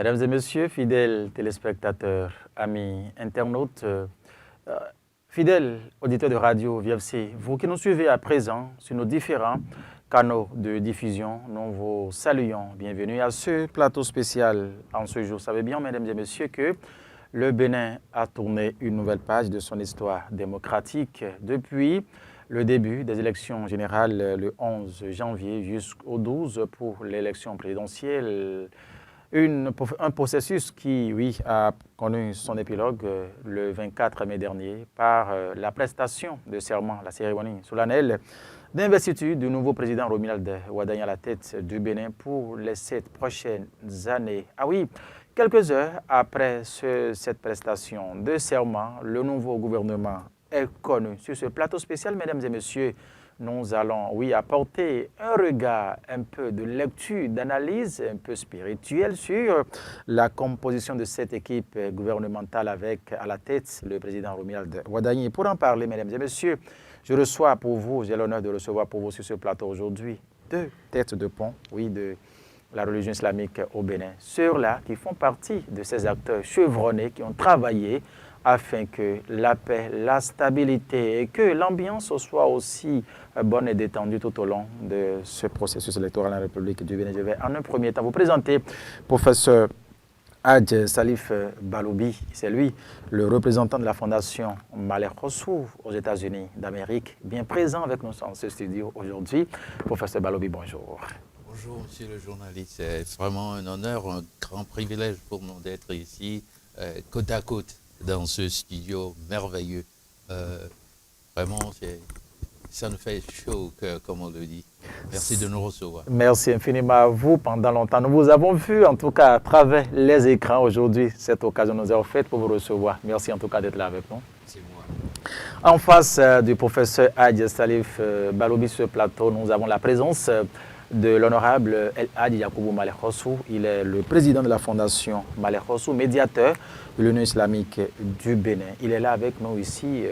Mesdames et messieurs, fidèles téléspectateurs, amis internautes, fidèles auditeurs de radio VFC, vous qui nous suivez à présent sur nos différents canaux de diffusion, nous vous saluons. Bienvenue à ce plateau spécial en ce jour. Vous savez bien, mesdames et messieurs, que le Bénin a tourné une nouvelle page de son histoire démocratique depuis le début des élections générales le 11 janvier jusqu'au 12 pour l'élection présidentielle. Un processus qui, oui, a connu son épilogue le 24 mai dernier par la prestation de serment, la cérémonie solennelle d'investiture du nouveau président Romuald Wadagna à la tête du Bénin pour les 7 prochaines années. Ah oui, quelques heures après cette prestation de serment, le nouveau gouvernement est connu. Sur ce plateau spécial, mesdames et messieurs, nous allons, oui, apporter un regard un peu de lecture, d'analyse un peu spirituelle sur la composition de cette équipe gouvernementale avec à la tête le président Romuald Wadagna. Pour en parler, mesdames et messieurs, je reçois pour vous, j'ai l'honneur de recevoir pour vous sur ce plateau aujourd'hui 2 têtes de pont, oui, de la religion islamique au Bénin, ceux-là qui font partie de ces acteurs chevronnés qui ont travaillé afin que la paix, la stabilité et que l'ambiance soit aussi bonne et détendue tout au long de ce processus électoral en République du Bénin. Je vais en un premier temps vous présenter professeur Hadj Salif Balobi. C'est lui, le représentant de la fondation Malek Rossou aux États-Unis d'Amérique, bien présent avec nous dans ce studio aujourd'hui. Professeur Balobi, bonjour. Bonjour, monsieur le journaliste. C'est vraiment un honneur, un grand privilège pour nous d'être ici, côte à côte, dans ce studio merveilleux. Vraiment, ça nous fait chaud au cœur, comme on le dit. Merci de nous recevoir. Merci infiniment à vous. Pendant longtemps, nous vous avons vu, en tout cas, à travers les écrans aujourd'hui. Cette occasion nous a offerte pour vous recevoir. Merci en tout cas d'être là avec nous. C'est moi. En face du professeur Hadj Salif Balobi sur ce plateau, nous avons la présence de l'honorable El Hadj Yacoubou Malek Rossou. Il est le président de la fondation Malek Rossou, médiateur de l'Union islamique du Bénin. Il est là avec nous ici.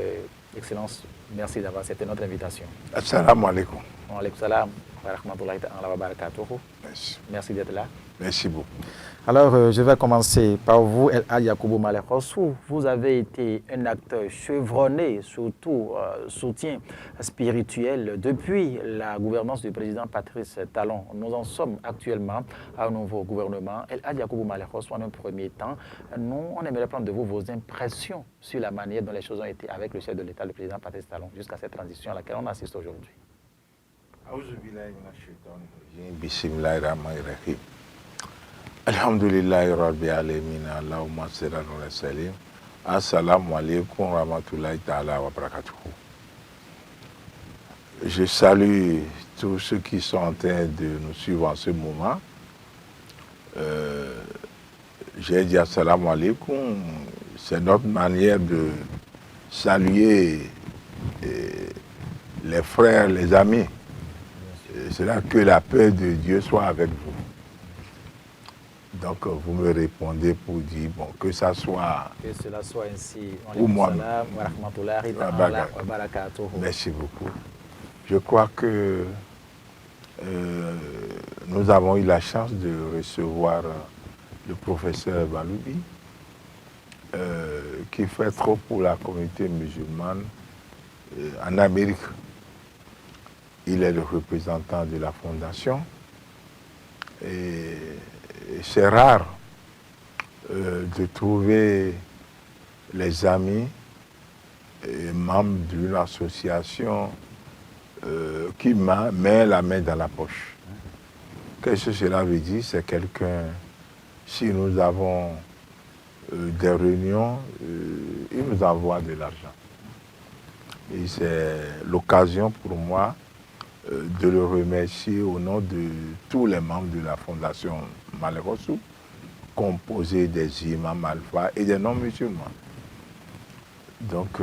Excellence, merci d'avoir accepté notre invitation. Assalamu alaikum. Wa alaikum salam wa rahmatullahi wa barakatuhu. Merci d'être là. Merci beaucoup. Alors, je vais commencer par vous, El Hadj Yacoubou Malek Rossou. Vous avez été un acteur chevronné, surtout soutien spirituel depuis la gouvernance du président Patrice Talon. Nous en sommes actuellement à un nouveau gouvernement. El Hadj Yacoubou Malek Rossou, en un premier temps, nous, on aimerait prendre de vous vos impressions sur la manière dont les choses ont été avec le chef de l'État, le président Patrice Talon, jusqu'à cette transition à laquelle on assiste aujourd'hui. Bismillahirrahmanirrahim. Alhamdulillahi Rabbi Alamin, Allahumma salli ala salim. Assalamu alaikum wa rahmatullahi ta'ala wa barakatuhu. Je salue tous ceux qui sont en train de nous suivre en ce moment. J'ai dit assalamu alaikum, c'est notre manière de saluer les frères, les amis. C'est là que la paix de Dieu soit avec vous. Donc vous me répondez pour dire bon, que ça soit. Que cela soit ainsi. Pour moi. Merci beaucoup. Je crois que nous avons eu la chance de recevoir le professeur Balobi, qui fait trop pour la communauté musulmane en Amérique. Il est le représentant de la fondation et c'est rare de trouver les amis et membres d'une association qui met la main dans la poche. Qu'est-ce que cela veut dire? C'est quelqu'un, si nous avons des réunions, il nous envoie de l'argent. Et c'est l'occasion pour moi de le remercier au nom de tous les membres de la fondation Malek Rossou, composée des imams alpha et des non-musulmans. Donc,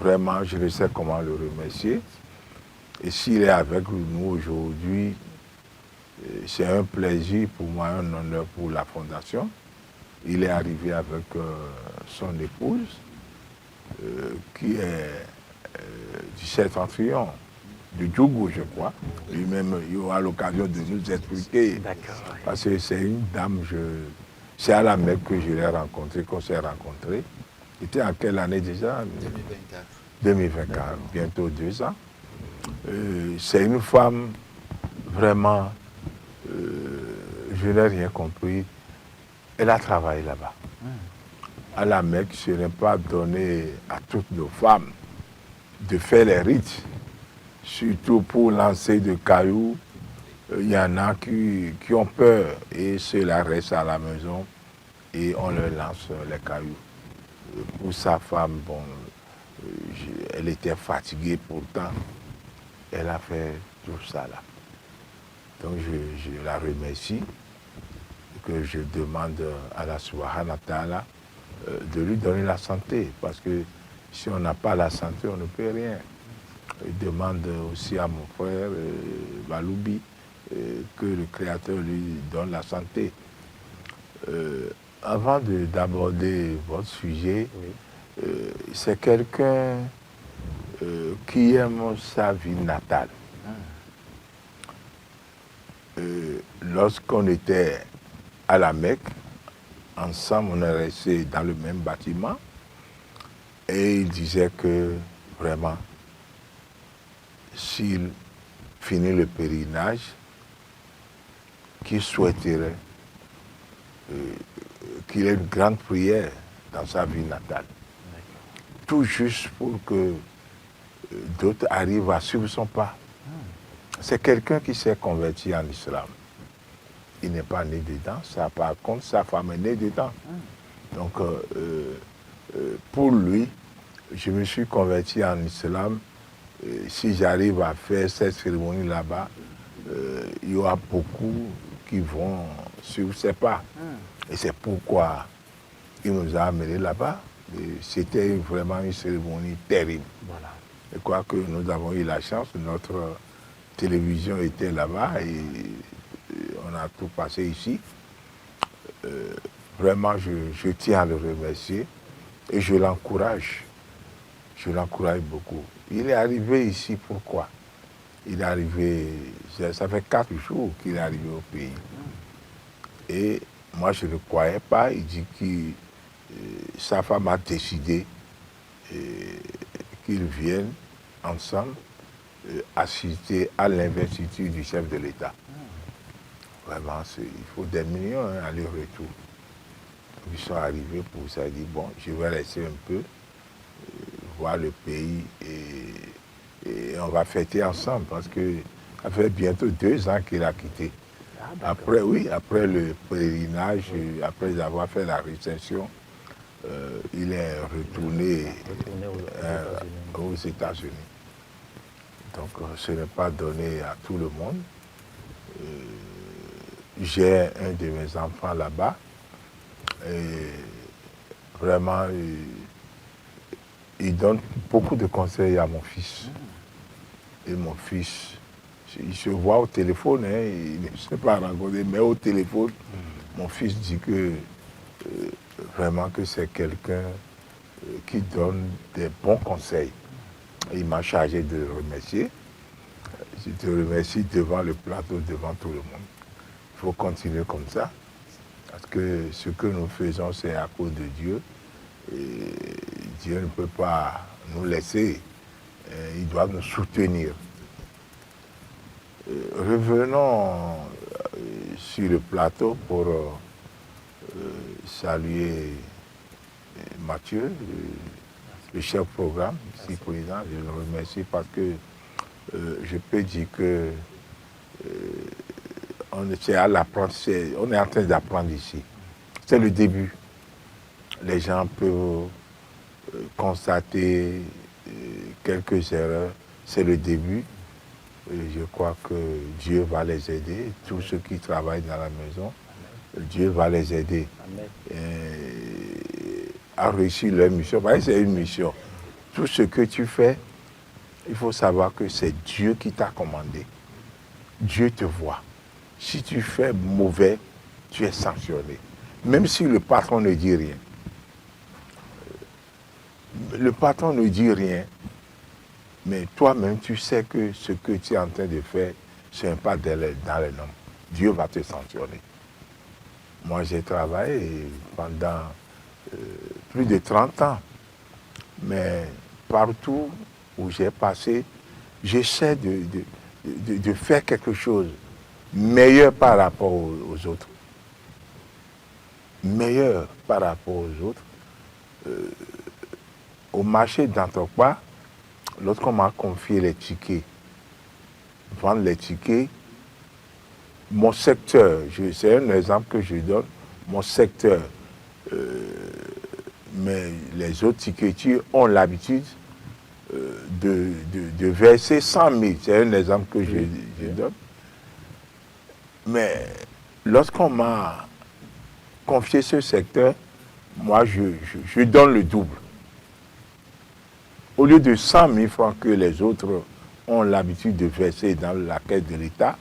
vraiment, je ne sais comment le remercier. Et s'il est avec nous aujourd'hui, c'est un plaisir pour moi, un honneur pour la fondation. Il est arrivé avec son épouse, qui est du septentrion de Djougou, je crois. Lui-même, il aura l'occasion de nous expliquer. D'accord. Parce que c'est une dame, c'est à la Mecque que je l'ai rencontrée, qu'on s'est rencontrés. C'était en quelle année déjà? 2024. 2024, bientôt 2 ans. C'est une femme vraiment, je n'ai rien compris. Elle a travaillé là-bas. À la Mecque, ce n'est pas donné à toutes nos femmes de faire les rites, surtout pour lancer de cailloux. Il y en a qui ont peur et ceux-là restent à la maison et on leur lance les cailloux. Pour sa femme, bon, elle était fatiguée pourtant, elle a fait tout ça là. Donc je la remercie, que je demande à la Subhanahu wa Ta'ala de lui donner la santé, parce que si on n'a pas la santé, on ne peut rien. Je demande aussi à mon frère Baloubi que le Créateur lui donne la santé. Avant d'aborder votre sujet, c'est quelqu'un qui aime sa ville natale. Lorsqu'on était à la Mecque, ensemble, on est resté dans le même bâtiment, et il disait que vraiment, s'il finit le pèlerinage, qu'il souhaiterait qu'il ait une grande prière dans sa ville natale. Tout juste pour que d'autres arrivent à suivre son pas. C'est quelqu'un qui s'est converti en islam. Il n'est pas né dedans, ça, par contre, sa femme est née dedans. Donc, pour lui, je me suis converti en islam. Si j'arrive à faire cette cérémonie là-bas, il y aura beaucoup qui vont suivre ses pas. Et c'est pourquoi il nous a amenés là-bas. C'était vraiment une cérémonie terrible. Voilà. Je crois que nous avons eu la chance, notre télévision était là-bas et on a tout passé ici. Vraiment, je tiens à le remercier et je l'encourage. Je l'encourage beaucoup. Il est arrivé ici, pourquoi? Il est arrivé, ça fait 4 jours qu'il est arrivé au pays. Et moi, je ne croyais pas. Il dit que sa femme a décidé qu'ils viennent ensemble assister à l'investiture du chef de l'État. Vraiment, il faut des millions aller-retour. Ils sont arrivés pour ça. Ils disent, bon, je vais rester un peu, voir le pays et on va fêter ensemble parce que ça fait bientôt 2 ans qu'il a quitté. Après, oui, après le pèlerinage, après avoir fait la réception, il est retourné aux États-Unis. Donc, ce n'est pas donné à tout le monde. J'ai un de mes enfants là-bas et vraiment, il donne beaucoup de conseils à mon fils. Et mon fils, il se voit au téléphone, hein, il ne sait pas raconter, mais au téléphone, mon fils dit que vraiment que c'est quelqu'un qui donne des bons conseils. Il m'a chargé de le remercier. Je te remercie devant le plateau, devant tout le monde. Il faut continuer comme ça, parce que ce que nous faisons, c'est à cause de Dieu. Et Dieu ne peut pas nous laisser, il doit nous soutenir. Revenons sur le plateau pour saluer Mathieu, le chef programme, ici présent. Je le remercie parce que je peux dire que on est en train d'apprendre ici. C'est le début. Les gens peuvent constater quelques erreurs. C'est le début. Et je crois que Dieu va les aider. Tous ceux qui travaillent dans la maison, Dieu va les aider à réussir leur mission. C'est une mission. Tout ce que tu fais, il faut savoir que c'est Dieu qui t'a commandé. Dieu te voit. Si tu fais mauvais, tu es sanctionné. Même si le patron ne dit rien. Le patron ne dit rien. Mais toi-même, tu sais que ce que tu es en train de faire, ce n'est pas dans les normes. Dieu va te sanctionner. Moi, j'ai travaillé pendant plus de 30 ans. Mais partout où j'ai passé, j'essaie de faire quelque chose meilleur par rapport aux autres. Meilleur par rapport aux autres. Au marché d'Antokpa, lorsqu'on m'a confié les tickets, vendre les tickets, mon secteur, c'est un exemple que je donne, mon secteur, mais les autres ticketiers ont l'habitude de verser 100 000. C'est un exemple que je donne. Mais lorsqu'on m'a confié ce secteur, moi, je donne le double. Au lieu de 100 000 francs que les autres ont l'habitude de verser dans la caisse de l'État,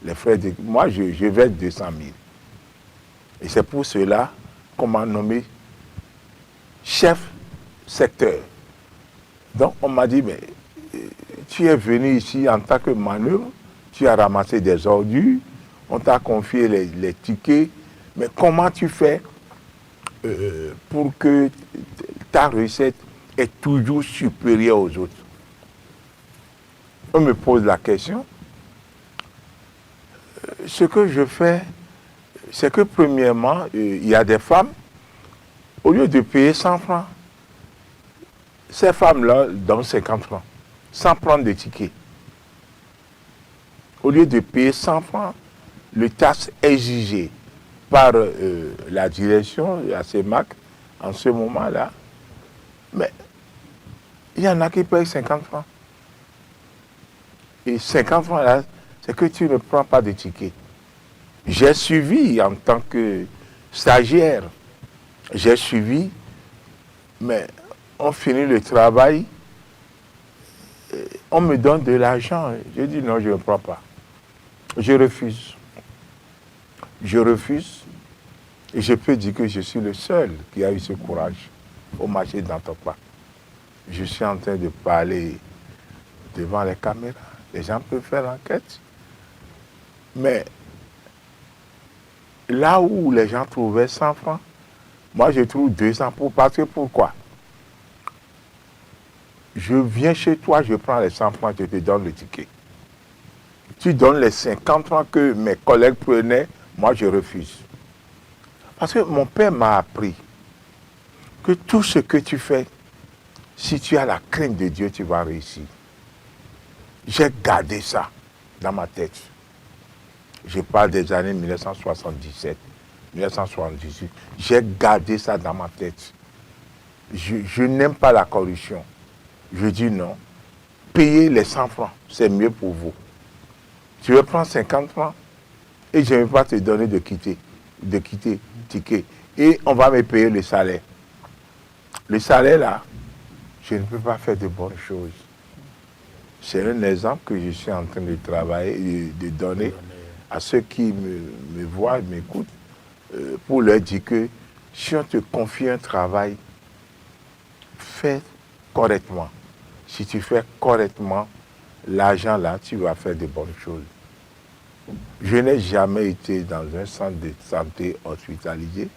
les frais de... Moi, je verse 200 000. Et c'est pour cela qu'on m'a nommé chef secteur. Donc, on m'a dit, mais tu es venu ici en tant que manœuvre, tu as ramassé des ordures, on t'a confié les tickets, mais comment tu fais pour que ta recette est toujours supérieure aux autres? On me pose la question. Ce que je fais, c'est que premièrement, il y a des femmes, au lieu de payer 100 francs, ces femmes-là donnent 50 francs, sans prendre de ticket. Au lieu de payer 100 francs, le taxe exigé par la direction, la CEMAC, en ce moment-là, mais il y en a qui payent 50 francs. Et 50 francs, là, c'est que tu ne prends pas de ticket. J'ai suivi en tant que stagiaire, j'ai suivi, mais on finit le travail, on me donne de l'argent. Je dis non, je ne prends pas. Je refuse. Je refuse. Et je peux dire que je suis le seul qui a eu ce courage au marché d'Antokpa. Je suis en train de parler devant les caméras. Les gens peuvent faire l'enquête. Mais là où les gens trouvaient 100 francs, moi je trouve 200 parce que pourquoi? Je viens chez toi, je prends les 100 francs, je te donne le ticket. Tu donnes les 50 francs que mes collègues prenaient, moi je refuse. Parce que mon père m'a appris que tout ce que tu fais, si tu as la crainte de Dieu, tu vas réussir. J'ai gardé ça dans ma tête. Je parle des années 1977, 1978. J'ai gardé ça dans ma tête. Je n'aime pas la corruption. Je dis non. Payez les 100 francs, c'est mieux pour vous. Tu veux prendre 50 francs et je ne vais pas te donner de quitter ticket. Et on va me payer le salaire. Le salaire là, je ne peux pas faire de bonnes choses. C'est un exemple que je suis en train de travailler, de donner à ceux qui me voient, m'écoutent, pour leur dire que si on te confie un travail, fais correctement. Si tu fais correctement, l'argent là, tu vas faire de bonnes choses. Je n'ai jamais été dans un centre de santé hospitalisé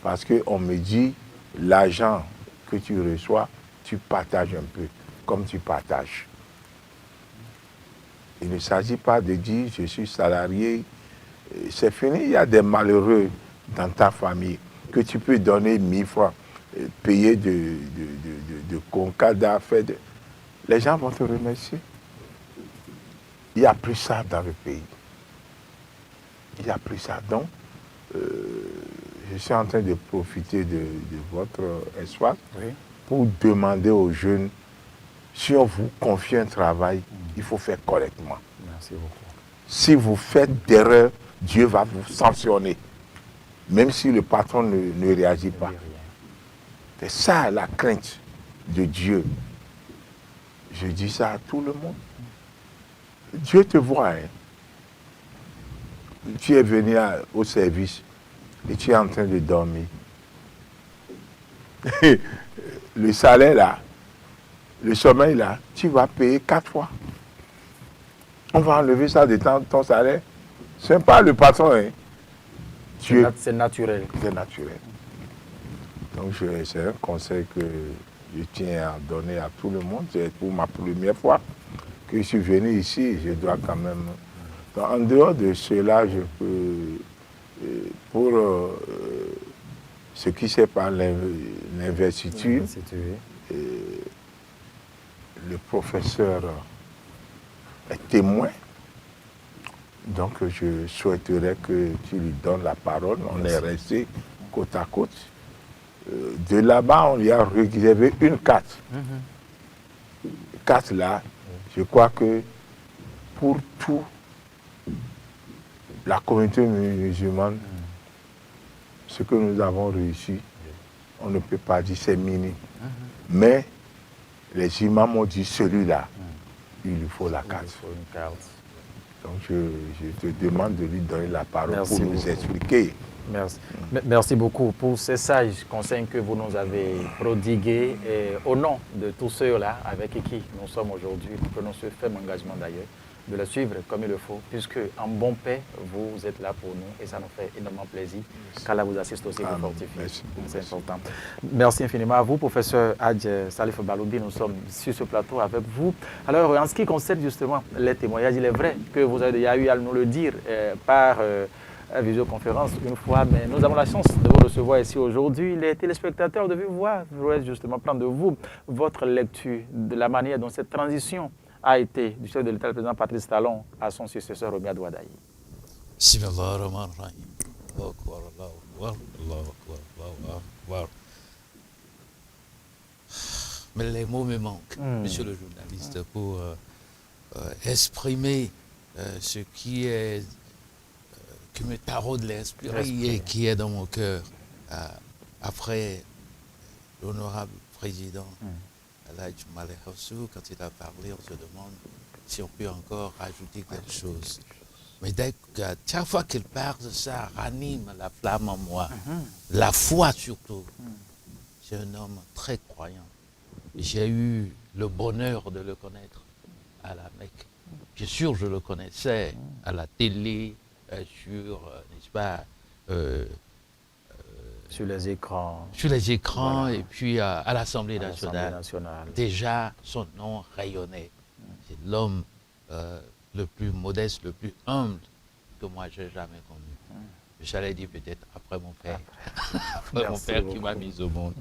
parce qu'on me dit l'argent que tu reçois, tu partages un peu, comme tu partages. Il ne s'agit pas de dire je suis salarié, c'est fini, il y a des malheureux dans ta famille que tu peux donner 1000 francs, payer de concada, faire de... Les gens vont te remercier. Il n'y a plus ça dans le pays. Il n'y a plus ça. Donc, je suis en train de profiter de votre espace pour demander aux jeunes, si on vous confie un travail, il faut faire correctement. Merci beaucoup. Si vous faites d'erreurs, Dieu va vous sanctionner, même si le patron ne réagit pas. C'est ça la crainte de Dieu. Je dis ça à tout le monde. Dieu te voit. Hein. Tu es venu au service et tu es en train de dormir. Le salaire là, le sommeil là, tu vas payer 4 fois. On va enlever ça de ton salaire. Ce n'est pas le patron. Hein. C'est naturel. C'est naturel. Donc c'est un conseil que je tiens à donner à tout le monde. C'est pour ma première fois que je suis venu ici. Je dois quand même... Donc, en dehors de cela, je peux... pour ce qui s'est par l'investiture, le professeur est témoin. Donc je souhaiterais que tu lui donnes la parole. On est resté côte à côte. De là-bas, on lui a réservé une carte. Carte là, je crois que pour tout la communauté musulmane, ce que nous avons réussi, on ne peut pas dire c'est mini. Mais les imams ont dit celui-là, il lui faut la carte. Donc je te demande de lui donner la parole pour nous expliquer. Merci. Merci beaucoup pour ces sages conseils que vous nous avez prodigués. Et au nom de tous ceux-là avec qui nous sommes aujourd'hui, nous prenons ce ferme engagement d'ailleurs de la suivre comme il le faut, puisque en bon paix, vous êtes là pour nous et ça nous fait énormément plaisir. Qu'Allah vous assiste aussi, vous fortifie. C'est important. Merci infiniment à vous, professeur Hadj Salif Baloudi. Nous sommes sur ce plateau avec vous. Alors, en ce qui concerne justement les témoignages, il est vrai que vous avez déjà eu à nous le dire par visioconférence une fois, mais nous avons la chance de vous recevoir ici aujourd'hui. Les téléspectateurs devaient voir, je voudrais justement prendre de vous votre lecture de la manière dont cette transition a été du chef de l'État, le président Patrice Talon, à son successeur Romiad Ouadaï. Mais les mots me manquent, monsieur le journaliste, pour exprimer ce qui est qui me taraude l'esprit et qui est dans mon cœur. Après l'honorable président Alhaji Malek Hassou, quand il a parlé, on se demande si on peut encore rajouter quelque chose. Mais chaque fois qu'il parle, ça ranime la flamme en moi, la foi surtout. C'est un homme très croyant. J'ai eu le bonheur de le connaître à la Mecque. Bien sûr, je le connaissais à la télé, sur, n'est-ce pas, sur les écrans. Sur les écrans, voilà. Et puis à l'Assemblée nationale. nationale. Déjà, son nom rayonnait. C'est l'homme le plus modeste, le plus humble que moi j'ai jamais connu. J'allais dire peut-être après mon père. Après mon père qui m'a mis au monde.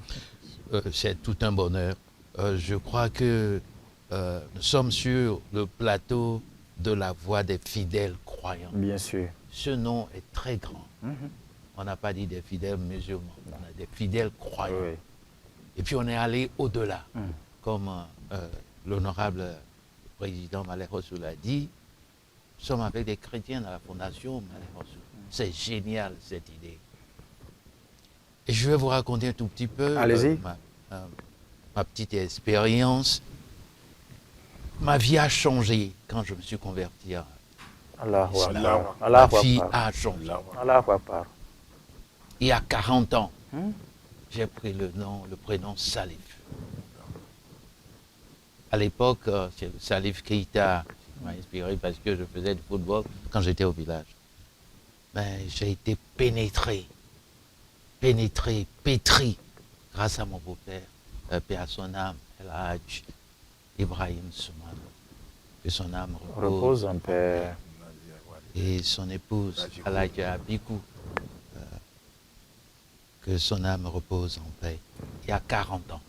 C'est tout un bonheur. Je crois que nous sommes sur le plateau de la voix des fidèles croyants. Bien sûr. Ce nom est très grand. On n'a pas dit des fidèles musulmans, on a des fidèles croyants. Oui. Et puis on est allé au-delà. Comme l'honorable président Malek Hassou l'a dit, nous sommes avec des chrétiens dans la fondation Malek Hassou. C'est génial cette idée. Et je vais vous raconter un tout petit peu ma petite expérience. Ma vie a changé quand je me suis converti à Allah. Ma vie a changé. Il y a 40 ans, j'ai pris le prénom Salif. À l'époque, c'est le Salif Keïta qui m'a inspiré parce que je faisais du football quand j'étais au village. Mais j'ai été pénétré, pétri, grâce à mon beau-père, paix à son âme, El Hadj Ibrahim Soumane. Que son âme repose en paix. Et son épouse, Alhaja Abikou, que son âme repose en paix, il y a 40 ans.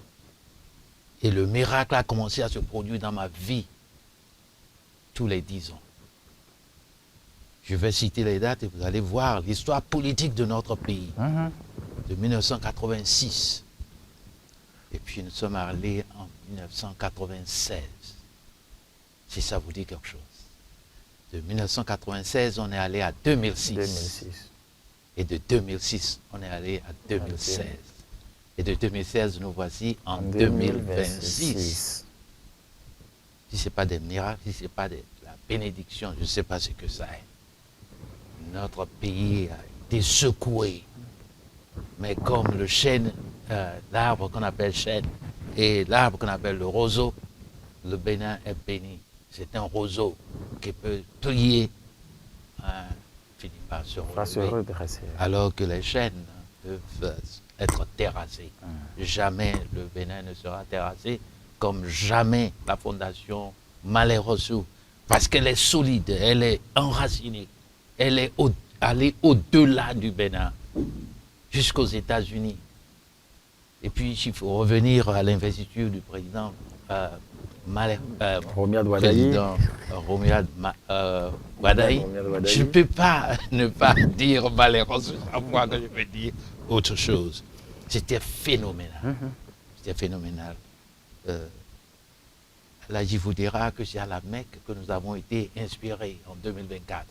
Et le miracle a commencé à se produire dans ma vie tous les 10 ans. Je vais citer les dates et vous allez voir l'histoire politique de notre pays, de 1986. Et puis nous sommes allés en 1996, si ça vous dit quelque chose. De 1996, on est allé à 2006. Et de 2006, on est allé à 2016. Et de 2016, nous voici en 2026. Si ce n'est pas des miracles, si ce n'est pas de la bénédiction, je ne sais pas ce que ça est. Notre pays a été secoué. Mais comme le chêne, l'arbre qu'on appelle chêne, et l'arbre qu'on appelle le roseau, le Bénin est béni. C'est un roseau qui peut plier, finit par se redresser. Alors que les chaînes peuvent être terrassées. Jamais le Bénin ne sera terrassé, comme jamais la fondation Malais Rossou, parce qu'elle est solide, elle est enracinée, elle est allée au-delà du Bénin, jusqu'aux États-Unis. Et puis, il faut revenir à l'investiture du président Romiad Wadaï. président Romiad Wadaï. Je ne peux pas ne pas dire Malais Rossou, à moi que je peux dire autre chose. C'était phénoménal. C'était phénoménal. Là, je vous dira que c'est à la Mecque que nous avons été inspirés en 2024,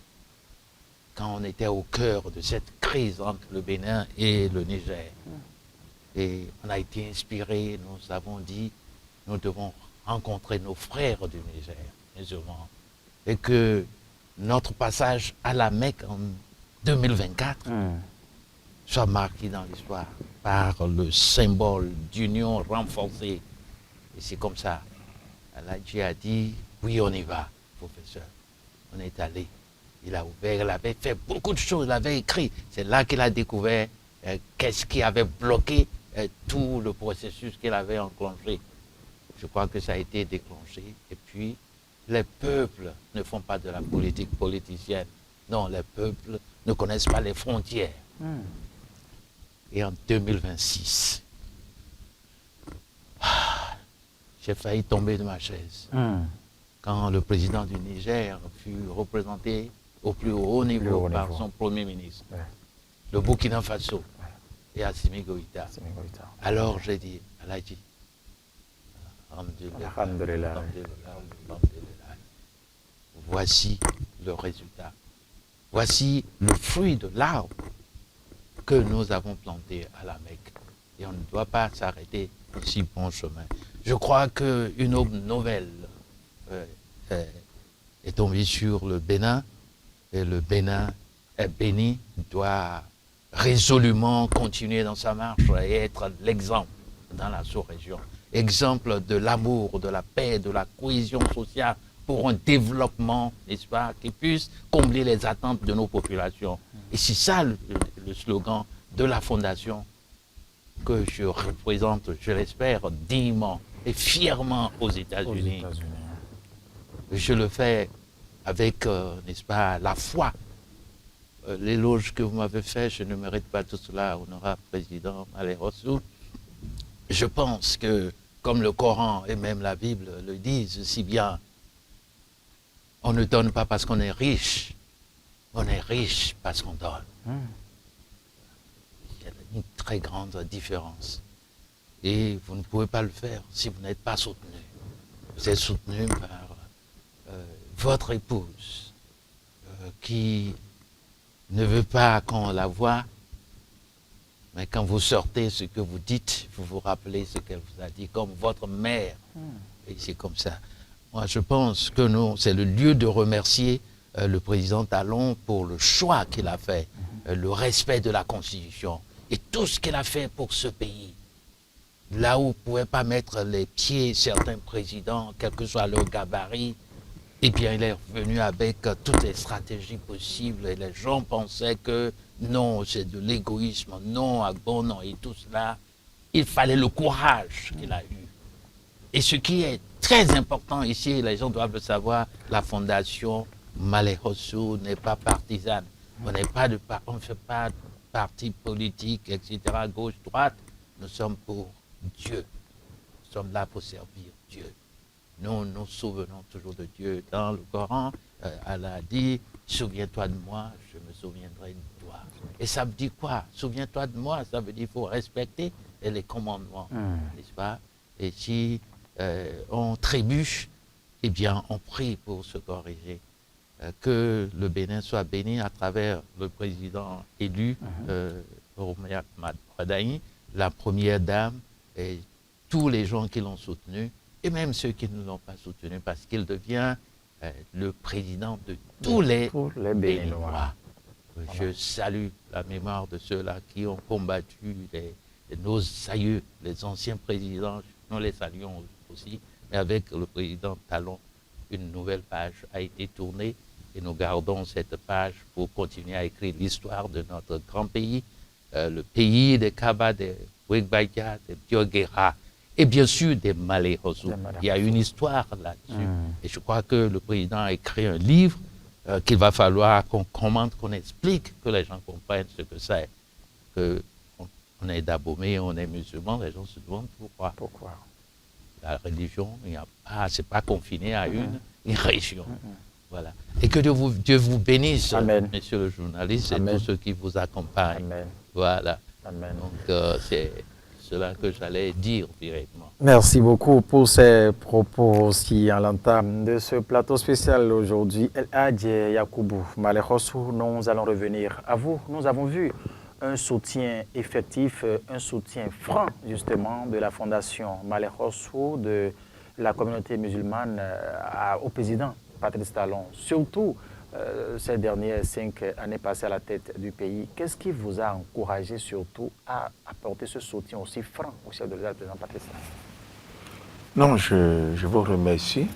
quand on était au cœur de cette crise entre le Bénin et le Niger. Et on a été inspirés, nous avons dit, nous devons rencontrer nos frères du Niger, musulmans, et que notre passage à la Mecque en 2024 soit marqué dans l'histoire par le symbole d'union renforcée. Et c'est comme ça. Aladji a dit, oui, on y va, professeur. On est allé. Il a ouvert, il avait fait beaucoup de choses, il avait écrit. C'est là qu'il a découvert qu'est-ce qui avait bloqué tout le processus qu'il avait enclenché. Je crois que ça a été déclenché. Et puis, les peuples ne font pas de la politique politicienne. Non, les peuples ne connaissent pas les frontières. Et en 2026, j'ai failli tomber de ma chaise. Quand le président du Niger fut représenté au plus haut niveau par son premier ministre, le Burkina Faso et Assimi Goïta. Alors j'ai dit, Aladji, alhamdulillah, voici le résultat. Voici le fruit de l'arbre que nous avons planté à la Mecque. Et on ne doit pas s'arrêter en si bon chemin. Je crois qu'une aube nouvelle est tombée sur le Bénin, et le Bénin est béni, doit résolument continuer dans sa marche et être l'exemple dans la sous-région. Exemple de l'amour, de la paix, de la cohésion sociale pour un développement, n'est-ce pas, qui puisse combler les attentes de nos populations. Et c'est ça le slogan de la Fondation que je représente, je l'espère, dignement et fièrement aux États-Unis. Je le fais avec, n'est-ce pas, la foi. L'éloge que vous m'avez fait, je ne mérite pas tout cela, honorable président Malais Rossou. Je pense que, comme le Coran et même la Bible le disent si bien, on ne donne pas parce qu'on est riche, on est riche parce qu'on donne. Il y a une très grande différence. Et vous ne pouvez pas le faire si vous n'êtes pas soutenu. Vous êtes soutenu par votre épouse qui ne veut pas qu'on la voie, mais quand vous sortez ce que vous dites, vous vous rappelez ce qu'elle vous a dit, comme votre mère. Et c'est comme ça. Moi, je pense que c'est le lieu de remercier le président Talon pour le choix qu'il a fait, le respect de la Constitution et tout ce qu'il a fait pour ce pays. Là où ne pouvaient pas mettre les pieds certains présidents, quel que soit leur gabarit, eh bien, il est revenu avec toutes les stratégies possibles et les gens pensaient que non, c'est de l'égoïsme, non, bon, non, et tout cela. Il fallait le courage qu'il a eu. Et ce qui est très important ici, les gens doivent le savoir, la Fondation Malais Rossou n'est pas partisane. On ne fait pas de parti politique, etc., gauche, droite. Nous sommes pour Dieu. Nous sommes là pour servir Dieu. Nous nous souvenons toujours de Dieu. Dans le Coran, Allah a dit, souviens-toi de moi, je me souviendrai de toi. Et ça veut dire quoi? Souviens-toi de moi, ça veut dire qu'il faut respecter les commandements, n'est-ce pas? Et si on trébuche, eh bien, on prie pour se corriger. Que le Bénin soit béni à travers le président élu, Romiad Wadaï, la première dame, et tous les gens qui l'ont soutenu, et même ceux qui ne l'ont pas soutenu, parce qu'il devient le président de tous les Béninois. Je salue la mémoire de ceux-là qui ont combattu nos aïeux, les anciens présidents, nous les saluons aussi, Mais avec le président Talon, une nouvelle page a été tournée et nous gardons cette page pour continuer à écrire l'histoire de notre grand pays, le pays des Kaba, des Wegbaïa, des Diogera et bien sûr des Malé Hossou. Il y a une histoire là-dessus. Et je crois que le président a écrit un livre qu'il va falloir qu'on commente, qu'on explique, que les gens comprennent ce que c'est. On est d'Abomey, on est musulman, les gens se demandent pourquoi. Pourquoi? La religion, c'est pas confiné à une région. Voilà. Et que Dieu vous bénisse, Amen. Monsieur le journaliste, Amen. et tous ceux qui vous accompagnent. Amen. Voilà. Amen. Donc, c'est cela que j'allais dire directement. Merci beaucoup pour ces propos aussi en l'entame de ce plateau spécial aujourd'hui. El Hadji Yakubu Malé Hossou, nous allons revenir à vous. Nous avons vu un soutien effectif, un soutien franc justement de la Fondation Malé Hossou, de la communauté musulmane au président Patrice Talon, surtout ces dernières 5 années passées à la tête du pays. Qu'est-ce qui vous a encouragé surtout à apporter ce soutien aussi franc au chef de l'État, le président Patrice Talon? Non, je vous remercie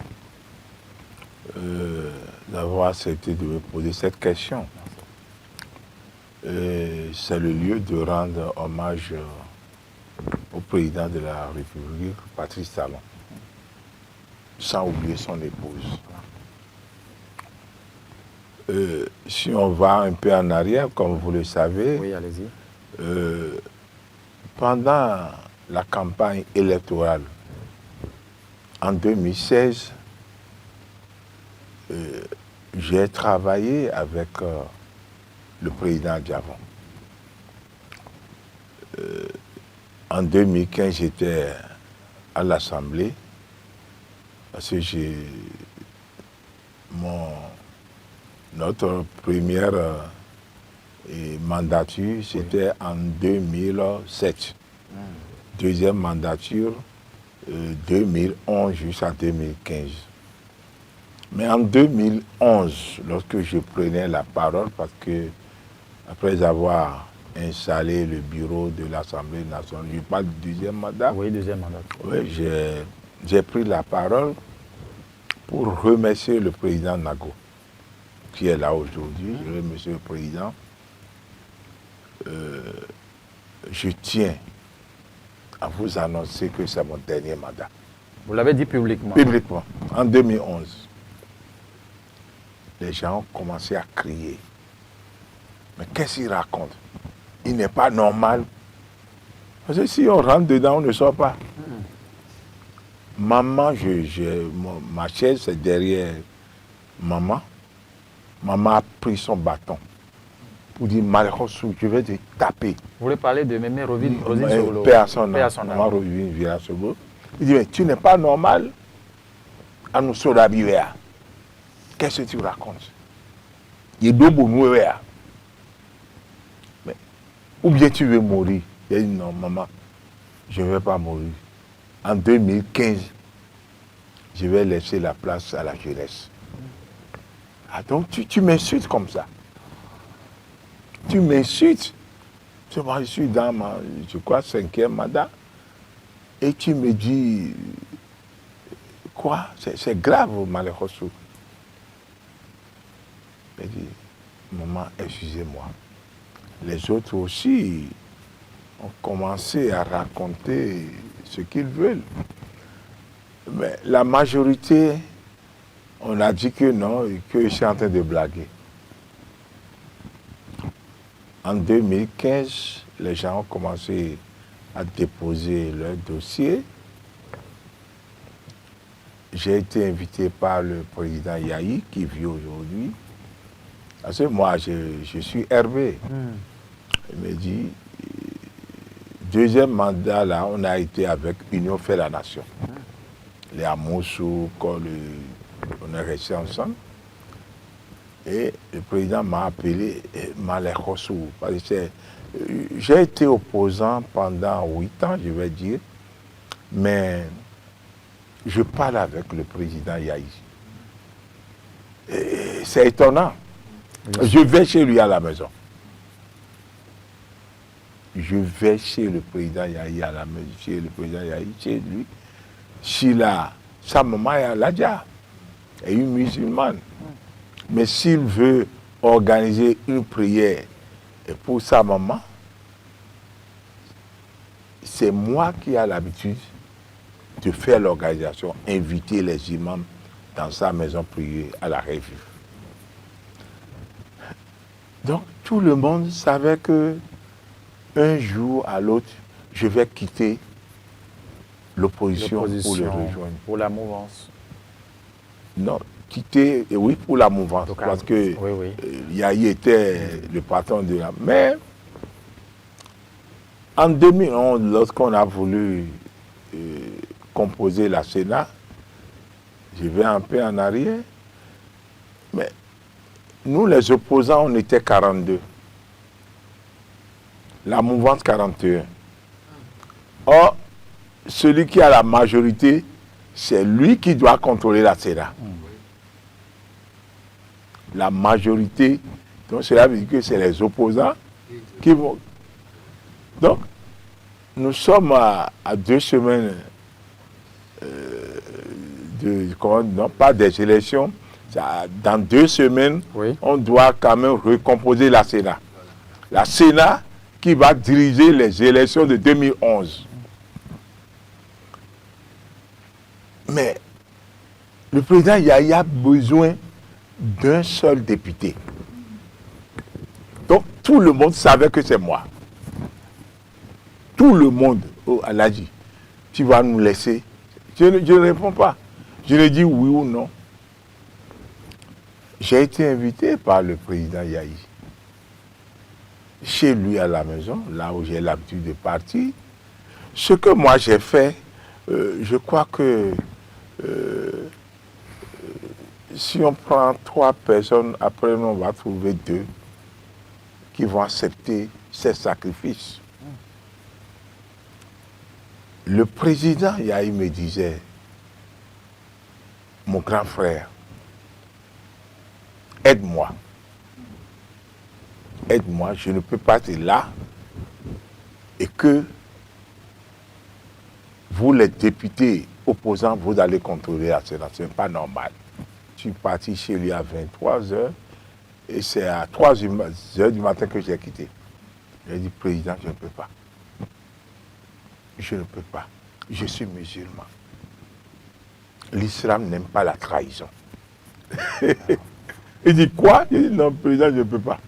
d'avoir accepté de me poser cette question. C'est le lieu de rendre hommage au président de la République, Patrice Talon, sans oublier son épouse. Si on va un peu en arrière, comme vous le savez, Oui, allez-y. pendant la campagne électorale en 2016, j'ai travaillé avec le président Diavon. En 2015, j'étais à l'Assemblée parce que notre première mandature, c'était en 2007. Deuxième mandature, 2011 jusqu'à 2015. Mais en 2011, lorsque je prenais la parole, parce que après avoir installé le bureau de l'Assemblée nationale, je parle du deuxième mandat. Oui, deuxième mandat. Oui, j'ai pris la parole pour remercier le président Nago, qui est là aujourd'hui. Je remercie le président. Je tiens à vous annoncer que c'est mon dernier mandat. Vous l'avez dit publiquement. Publiquement, en 2011. Les gens ont commencé à crier. Mais qu'est-ce qu'il raconte? Il n'est pas normal. Parce que si on rentre dedans, on ne sort pas. Maman, ma chaise, c'est derrière maman. Maman a pris son bâton pour dire, Malé Hossou, je vais te taper. Vous voulez parler de Mémé Rosine Soglo? Paix à son Paix à âme. son âme. Maman Rosine Vira Soglo. Il dit, mais tu n'es pas normal à nous sauver. Qu'est-ce que tu racontes? Il est debout, nous, mais ou bien tu veux mourir? Il a dit, non, maman, je ne vais pas mourir. En 2015, je vais laisser la place à la jeunesse. Ah, donc tu m'insultes comme ça. Tu m'insultes. Moi, je suis dans ma, je crois, 5e mandat. Et tu me dis, quoi? C'est grave, Malé Hossou. Il dit, maman, excusez-moi. Les autres aussi ont commencé à raconter ce qu'ils veulent. Mais la majorité, on a dit que non, et que je suis en train de blaguer. En 2015, les gens ont commencé à déposer leur dossier. J'ai été invité par le président Yahi, qui vit aujourd'hui. Parce que moi, je suis Hervé. Il me dit, deuxième mandat, là, on a été avec Union fait la nation. Les Amoussou, on est restés ensemble. Et le président m'a appelé Malé Hossou. J'ai été opposant pendant 8 ans, je vais dire, mais je parle avec le président Yahi. C'est étonnant. Je vais chez lui à la maison. Je vais chez le président Yahi à la maison, chez le président Yahi, chez lui. sa maman est à l'Adja, elle est une musulmane. Mais s'il veut organiser une prière pour sa maman, c'est moi qui ai l'habitude de faire l'organisation, inviter les imams dans sa maison privée à la revue. Donc tout le monde savait que un jour à l'autre, je vais quitter l'opposition pour le rejoindre. Pour la mouvance. Non, quitter, oui, pour la mouvance, Donc, parce que oui. Yahi était le patron de la... Mais en 2011, lorsqu'on a voulu composer la Sénat, je vais un peu en arrière, mais nous les opposants, on était 42. La mouvance 41. Or, celui qui a la majorité, c'est lui qui doit contrôler la Sénat. La majorité, donc cela veut dire que c'est les opposants qui vont... Donc, nous sommes à 2 semaines non pas des élections, dans 2 semaines, Oui. on doit quand même recomposer la Sénat. La Sénat qui va diriger les élections de 2011. Mais le président Yahi a besoin d'un seul député. Donc tout le monde savait que c'est moi. Tout le monde, oh Aladji, tu vas nous laisser. Je ne réponds pas. Je ne dis oui ou non. J'ai été invité par le président Yahi chez lui à la maison, là où j'ai l'habitude de partir. Ce que moi j'ai fait, je crois que si on prend 3 personnes, après on va trouver 2 qui vont accepter ces sacrifices. Le président Yahi me disait, mon grand frère, aide-moi. Aide-moi, je ne peux pas être là et que vous, les députés opposants, vous allez contrôler la Sénat. Ce n'est pas normal. Je suis parti chez lui à 23h et c'est à 3h du matin que j'ai quitté. J'ai dit, président, je ne peux pas. Je ne peux pas. Je suis musulman. L'islam n'aime pas la trahison. Il dit, quoi? Il dit, non, président, je ne peux pas.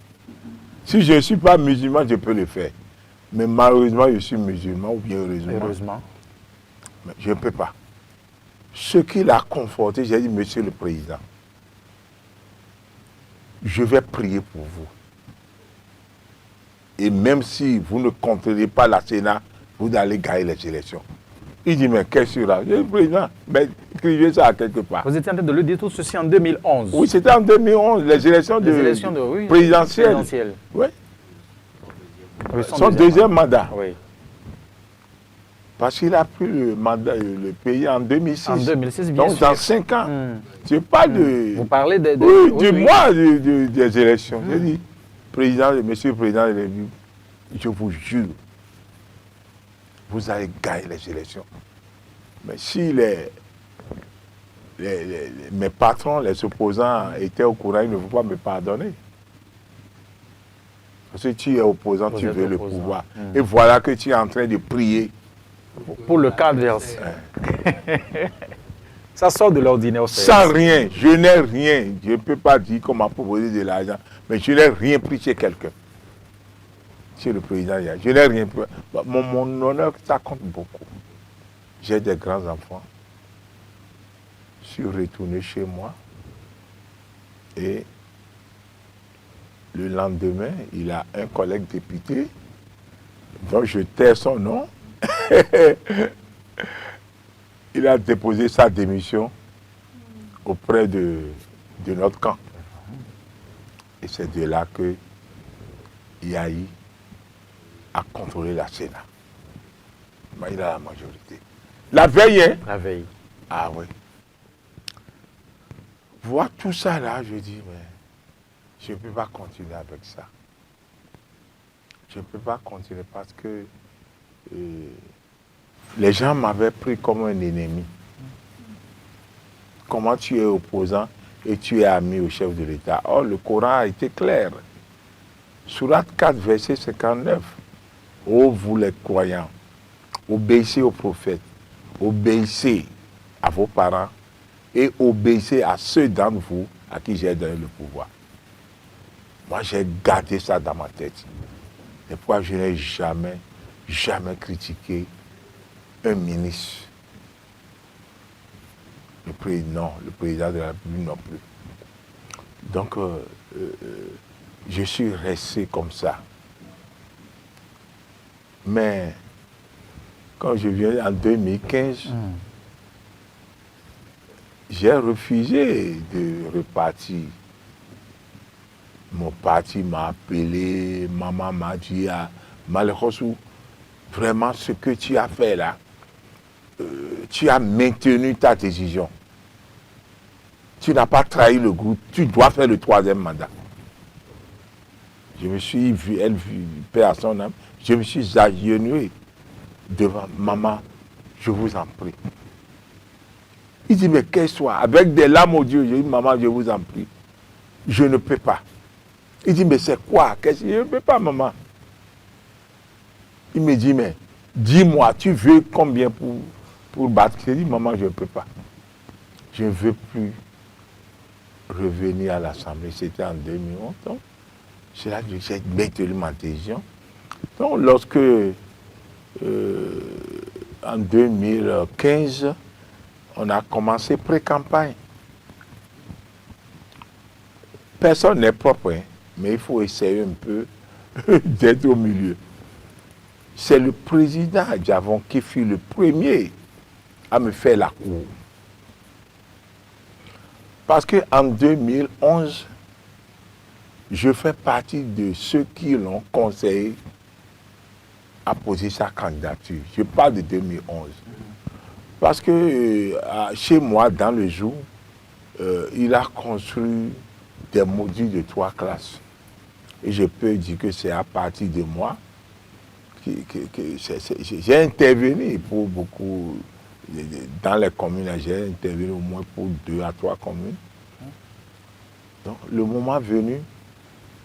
Si je ne suis pas musulman, je peux le faire. Mais malheureusement, je suis musulman, ou bien heureusement. Mais je ne peux pas. Ce qui l'a conforté, j'ai dit, monsieur le président, je vais prier pour vous. Et même si vous ne contrôlez pas la Sénat, vous allez gagner les élections. Il dit, mais qu'est-ce que c'est? Je dis, président, mais écrivez ça à quelque part. Vous étiez en train de le dire tout ceci en 2011. Oui, c'était en 2011, les élections présidentielles. Oui. Son deuxième mandat. Oui. Parce qu'il a pris le mandat, le pays en 2006. En 2006, bien donc sûr. dans 5 ans. Je parle de... Vous parlez de... Oui, du mois des élections. J'ai dit, président, monsieur le président de la République, je vous jure, vous allez gagner les élections. Mais si mes patrons, les opposants étaient au courant, ils ne vont pas me pardonner. Parce que tu es opposant, tu veux le pouvoir. Et voilà que tu es en train de prier. Pour le cas adverse. Ça sort de l'ordinaire. Sans rien, je n'ai rien. Je ne peux pas dire qu'on m'a proposé de l'argent, mais je n'ai rien pris chez quelqu'un. Chez le président, je n'ai rien pris. Mon honneur, ça compte beaucoup. J'ai des grands-enfants. Je suis retourné chez moi. Et le lendemain, il a un collègue député, dont je tais son nom. Il a déposé sa démission auprès de notre camp. Et c'est de là que Yahi a contrôlé la Sénat. Mais il a la majorité. La veille, hein? La veille. Ah oui. Voir tout ça là, je dis, mais je ne peux pas continuer avec ça. Je ne peux pas continuer parce que les gens m'avaient pris comme un ennemi. comment tu es opposant et tu es ami au chef de l'État. Or, le Coran a été clair. Sourate 4, verset 59. Ô vous les croyants, obéissez aux prophètes, obéissez à vos parents et obéissez à ceux d'entre vous à qui j'ai donné le pouvoir. Moi, j'ai gardé ça dans ma tête. C'est pourquoi je n'ai jamais critiqué un ministre. Le président de la République non plus. Donc, je suis resté comme ça. Mais, quand je viens en 2015, j'ai refusé de repartir. Mon parti m'a appelé, maman m'a dit, malheureusement, vraiment ce que tu as fait là, tu as maintenu ta décision. Tu n'as pas trahi le groupe, tu dois faire le 3e mandat. Je me suis vu, paix à son âme, je me suis agenouillé devant maman, je vous en prie. Il dit, mais qu'est-ce que soit, avec des larmes aux yeux, je dis, maman, je vous en prie, je ne peux pas. Il dit, mais c'est quoi? Qu'est-ce que je ne peux pas, maman? Il me dit, mais dis-moi, tu veux combien pour battre? Je dis, maman, je ne peux pas. Je ne veux plus revenir à l'Assemblée. C'était en 2011. Donc, c'est là que j'ai maintenu ma décision. Donc, lorsque, en 2015, on a commencé pré-campagne. Personne n'est propre, hein, mais il faut essayer un peu d'être au milieu. C'est le président Adjavon qui fut le premier à me faire la cour. Parce qu'en 2011, je fais partie de ceux qui l'ont conseillé à poser sa candidature. Je parle de 2011. Parce que chez moi, dans le jour, il a construit des modules de 3 classes. Et je peux dire que c'est à partir de moi que j'ai intervenu pour beaucoup, dans les communes, j'ai intervenu au moins pour 2 à 3 communes. Donc, le moment venu,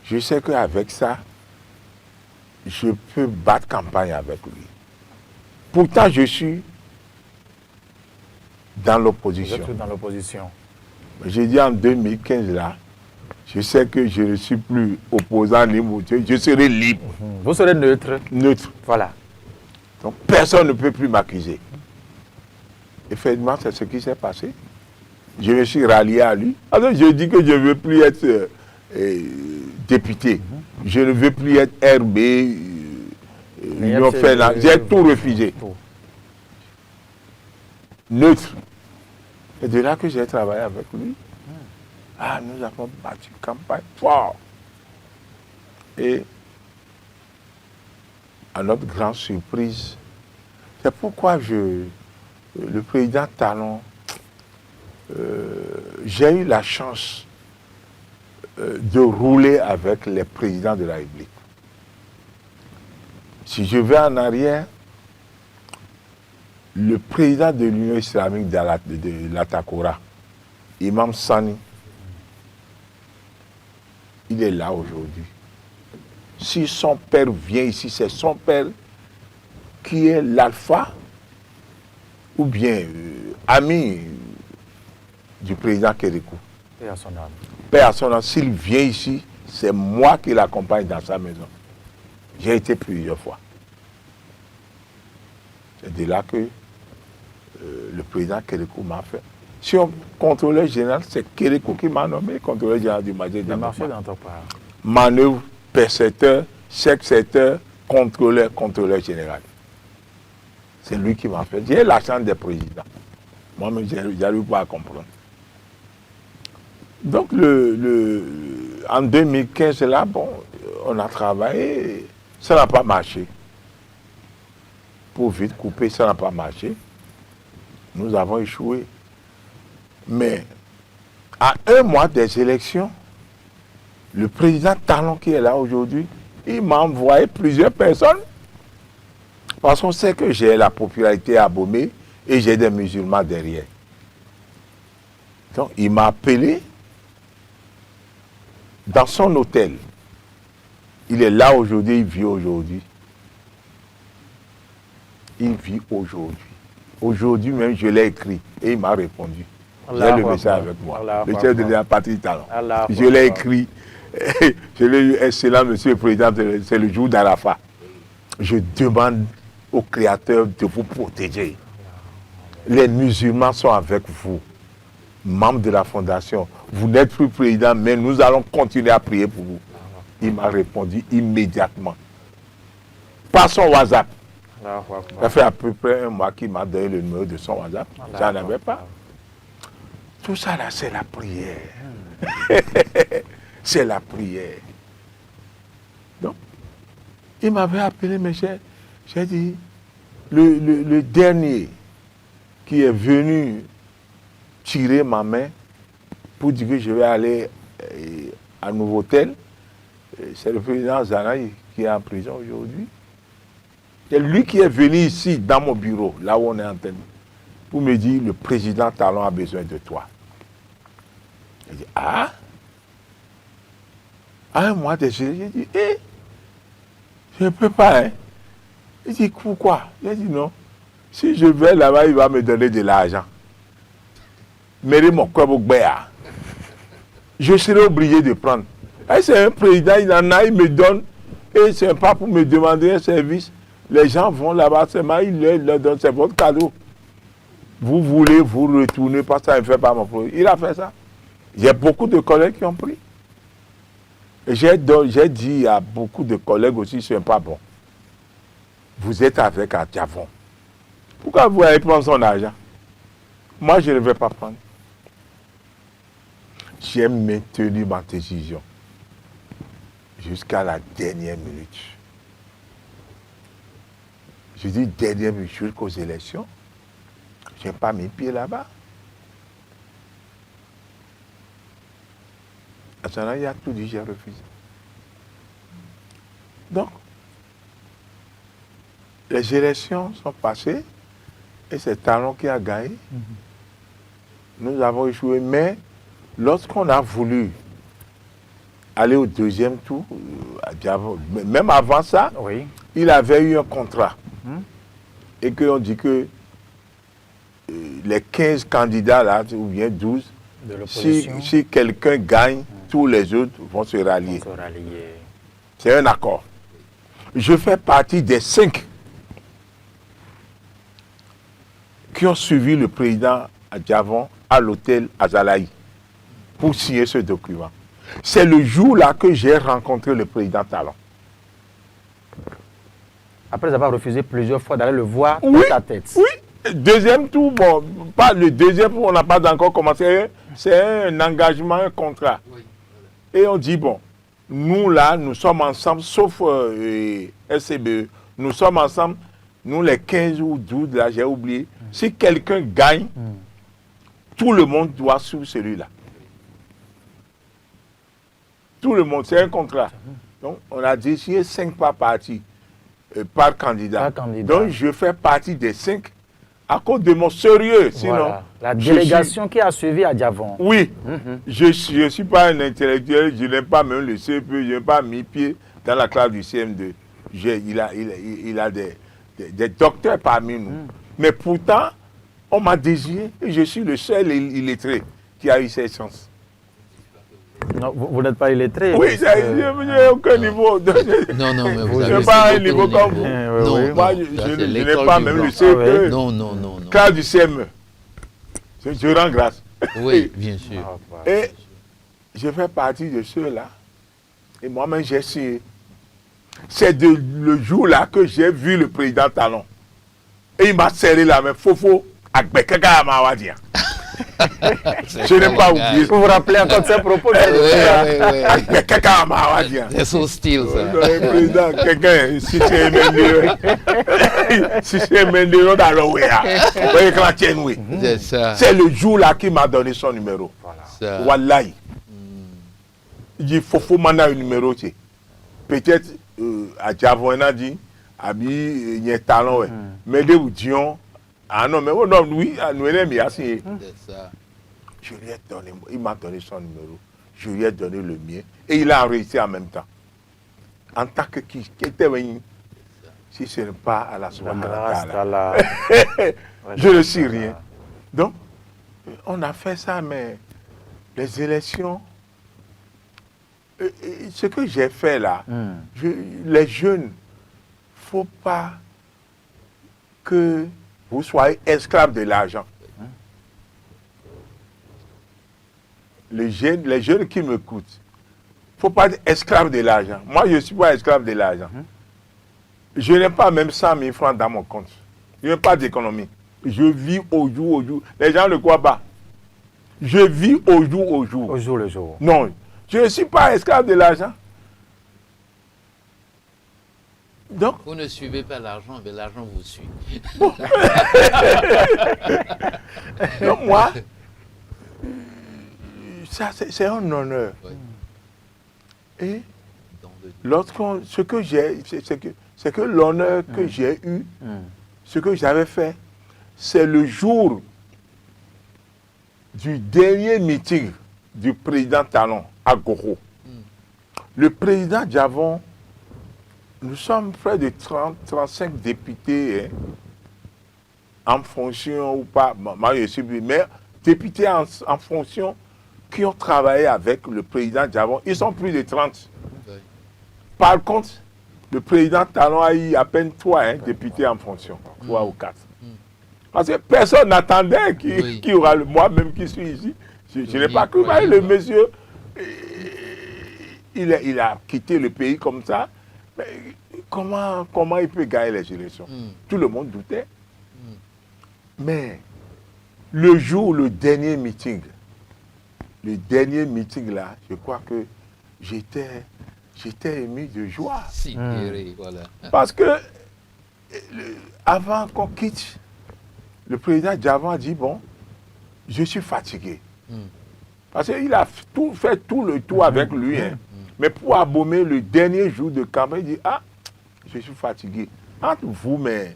je sais qu'avec ça, je peux battre campagne avec lui. Pourtant, je suis dans l'opposition. Vous êtes dans l'opposition. J'ai dit en 2015, là, je sais que je ne suis plus opposant ni motivé, je serai libre. Vous serez neutre. Neutre. Voilà. Donc personne ne peut plus m'accuser. Effectivement, c'est ce qui s'est passé. Je me suis rallié à lui. Alors je dis que je ne veux plus être député. Je ne veux plus être RB, Union Fédérale. J'ai tout refusé. Neutre. C'est de là que j'ai travaillé avec lui. Ah, nous avons battu campagne fort. Et à notre grande surprise, c'est pourquoi le président Talon, j'ai eu la chance de rouler avec les présidents de la République. Si je vais en arrière, le président de l'Union islamique de l'Atakora, Imam Sani, il est là aujourd'hui. Si son père vient ici, c'est son père qui est l'alpha ou bien ami du président Kérékou. Paix à son âme. Paix à son âme. S'il vient ici, c'est moi qui l'accompagne dans sa maison. J'ai été plusieurs fois. C'est de là que le président Kérékou m'a fait. Si on contrôleur général, c'est Kérékou qui m'a nommé contrôleur général du marché d'Entreprendre. Manœuvre, percepteur, chef secteur, contrôleur général. C'est lui qui m'a fait. J'ai la chance des présidents. Moi-même, j'arrive pas à comprendre. Donc, en 2015, là, bon, on a travaillé, ça n'a pas marché. Pour vite couper, ça n'a pas marché. Nous avons échoué. Mais, à 1 mois des élections, le président Talon qui est là aujourd'hui, il m'a envoyé plusieurs personnes. Parce qu'on sait que j'ai la popularité à Abomey et j'ai des musulmans derrière. Donc, il m'a appelé dans son hôtel. Il est là aujourd'hui, il vit aujourd'hui. Il vit aujourd'hui. Aujourd'hui même, je l'ai écrit et il m'a répondu. J'ai le message avec moi. Le chef de la partie talent. Je l'ai écrit. Je l'ai eu, excellent monsieur le président, c'est le jour d'Arafat. Je demande au Créateur de vous protéger. Les musulmans sont avec vous, membres de la fondation. Vous n'êtes plus président, mais nous allons continuer à prier pour vous. Il m'a répondu immédiatement. Par son WhatsApp. Ça fait à peu près un mois qu'il m'a donné le numéro de son WhatsApp. J'en avais pas. Tout ça là, c'est la prière. C'est la prière. Donc, il m'avait appelé, mais j'ai dit, le dernier qui est venu tirer ma main pour dire que je vais aller à Nouveau-Tel, c'est le président Zanaï qui est en prison aujourd'hui. C'est lui qui est venu ici, dans mon bureau, là où on est en train, pour me dire, le président Talon a besoin de toi. J'ai dit, ah? À un mois de j'ai dit, je ne peux pas, hein. Il dit, pourquoi? J'ai dit, non. Si je vais là-bas, il va me donner de l'argent. Mais mon corps, je serai obligé de prendre. C'est un président, il en a, il me donne, et ce n'est pas pour me demander un service. Les gens vont là-bas, seulement il leur donne, c'est votre cadeau. Vous voulez vous retourner, parce que ça ne fait pas mon problème. Il a fait ça. Il y a beaucoup de collègues qui ont pris. J'ai dit à beaucoup de collègues aussi, ce n'est pas bon. Vous êtes avec Adjavon. Pourquoi vous allez prendre son argent? Moi, je ne vais pas prendre. J'ai maintenu ma décision jusqu'à la dernière minute. Je dis dernière minute jusqu'aux élections. Je n'ai pas mis pied là-bas. À ce moment-là, il a tout dit, j'ai refusé. Donc, les élections sont passées et c'est Talon qui a gagné. Nous avons échoué, mais lorsqu'on a voulu aller au deuxième tour, même avant ça, Oui. il avait eu un contrat. Et qu'on dit que les 15 candidats là, ou bien 12, De l'opposition. si quelqu'un gagne, tous les autres vont se rallier. Se rallier. C'est un accord. Je fais partie des 5 qui ont suivi le président Adjavon à l'hôtel Azalaï pour signer ce document. C'est le jour-là que j'ai rencontré le président Talon. Après avoir refusé plusieurs fois d'aller le voir Oui, dans ta tête. oui. Deuxième tour, bon, pas le deuxième tour, on n'a pas encore commencé. C'est un engagement, un contrat. Et on dit, bon, nous là, nous sommes ensemble, sauf SCBE. Nous sommes ensemble, nous les 15 ou 12, là, j'ai oublié. Si quelqu'un gagne, tout le monde doit suivre celui-là. Tout le monde, c'est un contrat. Donc, on a décidé 5 par parti, par candidat. Par candidat. Donc, je fais partie des 5 à cause de mon sérieux. Sinon, Voilà. La délégation qui a suivi Adjavon. oui, je ne suis pas un intellectuel, je n'ai pas même le CP, je n'ai pas mis pied dans la classe du CM2. Il a des docteurs parmi nous. Mais pourtant, on m'a désigné et je suis le seul illettré qui a eu cette chance. Non, vous n'êtes pas illettré. Oui, je n'ai aucun niveau. Non, non, mais vous Je avez n'ai pas un beaucoup niveau de comme niveau. vous. Oui, Non, Moi, non, je ça, c'est n'ai l'école pas du même blanc. le CP. Non, non, non, non. Classe du CME. Je rends grâce. Oui, bien sûr. Et je fais partie de ceux-là. Et moi-même, j'ai signé. C'est le jour-là que j'ai vu le président Talon. Et il m'a serré la main. Fofo, Akbekaka Mawadia. Je n'ai pas oublié. Vous vous rappelez encore de ces propos? Oui. Akbekaka Mawadia. C'est son style, ça. Le président, quelqu'un, si c'est Mendero dans le Wea, voyez que la tienne, oui. C'est ça. C'est le jour-là qu'il m'a donné son numéro. Ça. Wallahi. Il dit, Fofo m'a un numéro. Peut-être, à Djavouena dit, Abi, il y a un talent, ouais. Mais de Dion, ah non, mais non, oui, nous sommes bien. C'est ça. Je lui ai donné, il m'a donné son numéro. Je lui ai donné le mien. Et il a réussi en même temps. En tant que qui était venu, si ce n'est pas à la grâce Subhanahu wa à la... je ne suis rien. Donc, on a fait ça, mais les élections, ce que j'ai fait là, les jeunes, il ne faut pas que vous soyez esclaves de l'argent. Les jeunes qui m'écoutent, il ne faut pas être esclave de l'argent. Moi, je ne suis pas esclave de l'argent. Je n'ai pas même 100 000 francs dans mon compte. Je n'ai pas d'économie. Je vis au jour au jour. Les gens ne croient pas. Je vis au jour au jour. Au jour le jour. Non, je ne suis pas esclave de l'argent. Donc, Vous ne suivez pas l'argent, mais l'argent vous suit. donc moi, ça c'est un honneur. Oui. Et Dans le- lorsqu'on, ce que j'ai, c'est que l'honneur que j'ai eu, ce que j'avais fait, c'est le jour du dernier meeting du président Talon à Goro. Le président Diavon, nous sommes près de 35 députés en fonction ou pas, moi je suis mais députés en fonction qui ont travaillé avec le président Diavon, ils sont plus de 30. Oui. Par contre, le président Talon a eu à peine 3 députés en fonction, 3 ou 4. Parce que personne n'attendait qui aura moi-même qui suis ici. Je n'ai pas cru. Le monsieur, il a quitté le pays comme ça. Mais comment il peut gagner les élections? Tout le monde doutait. Mais le jour, le dernier meeting là, je crois que j'étais ému de joie. Si, voilà. Parce que avant qu'on quitte, le président Diavon a dit, bon, je suis fatigué. Parce qu'il a fait tout le tour avec lui. Mais pour abaumer le dernier jour de campagne, il dit, ah, je suis fatigué. Entre vous, mes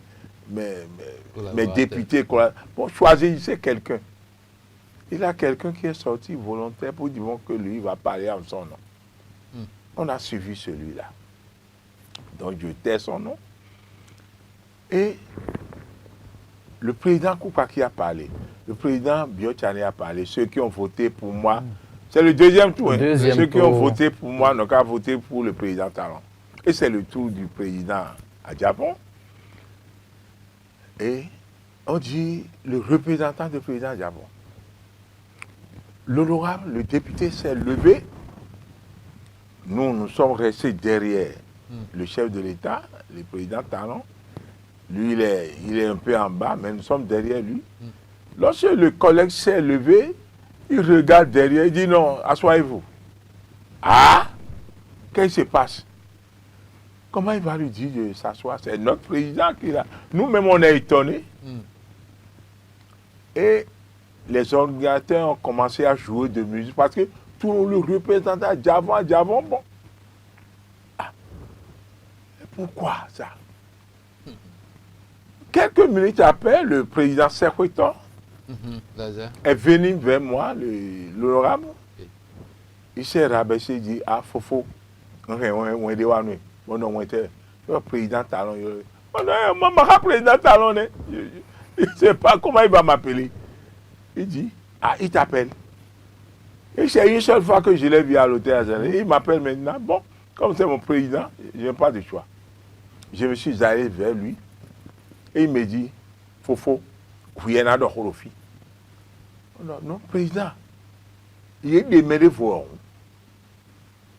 députés, bon, choisissez quelqu'un. Il y a quelqu'un qui est sorti volontaire pour dire que lui va parler en son nom. On a suivi celui-là. Donc je tais son nom. Et le président Koupaki a parlé. Le président Biochane a parlé. Ceux qui ont voté pour moi, c'est le deuxième tour. Ceux qui ont voté pour moi n'ont qu'à voter pour le président Talon. Et c'est le tour du président Adjabon. Et on dit le représentant du président Adjabon. L'honorable, le député s'est levé. Nous sommes restés derrière le chef de l'État, le président Talon. Lui, il est un peu en bas, mais nous sommes derrière lui. Lorsque le collègue s'est levé, il regarde derrière, il dit non, asseyez-vous. Ah, qu'est-ce qui se passe? Comment il va lui dire de s'asseoir? C'est notre président qui l'a. Nous-mêmes, on est étonnés. Et les organisateurs ont commencé à jouer de musique parce que tout le représentant Diavon, bon. Ah, pourquoi ça? Quelques minutes après, le président Sekouito est venu vers moi, l'honorable. Il s'est rabaissé, il dit, ah, Fofo, on est le président Talon. Président Talon, je ne sais pas comment il va m'appeler. Il dit, ah, il t'appelle. Et c'est une seule fois que je l'ai vu à l'hôtel. Il m'appelle maintenant. Bon, comme c'est mon président, je n'ai pas de choix. Je me suis allé vers lui. Et il me dit, Fofo, Kouyena de Horofi. Non, président, il y a des médecins.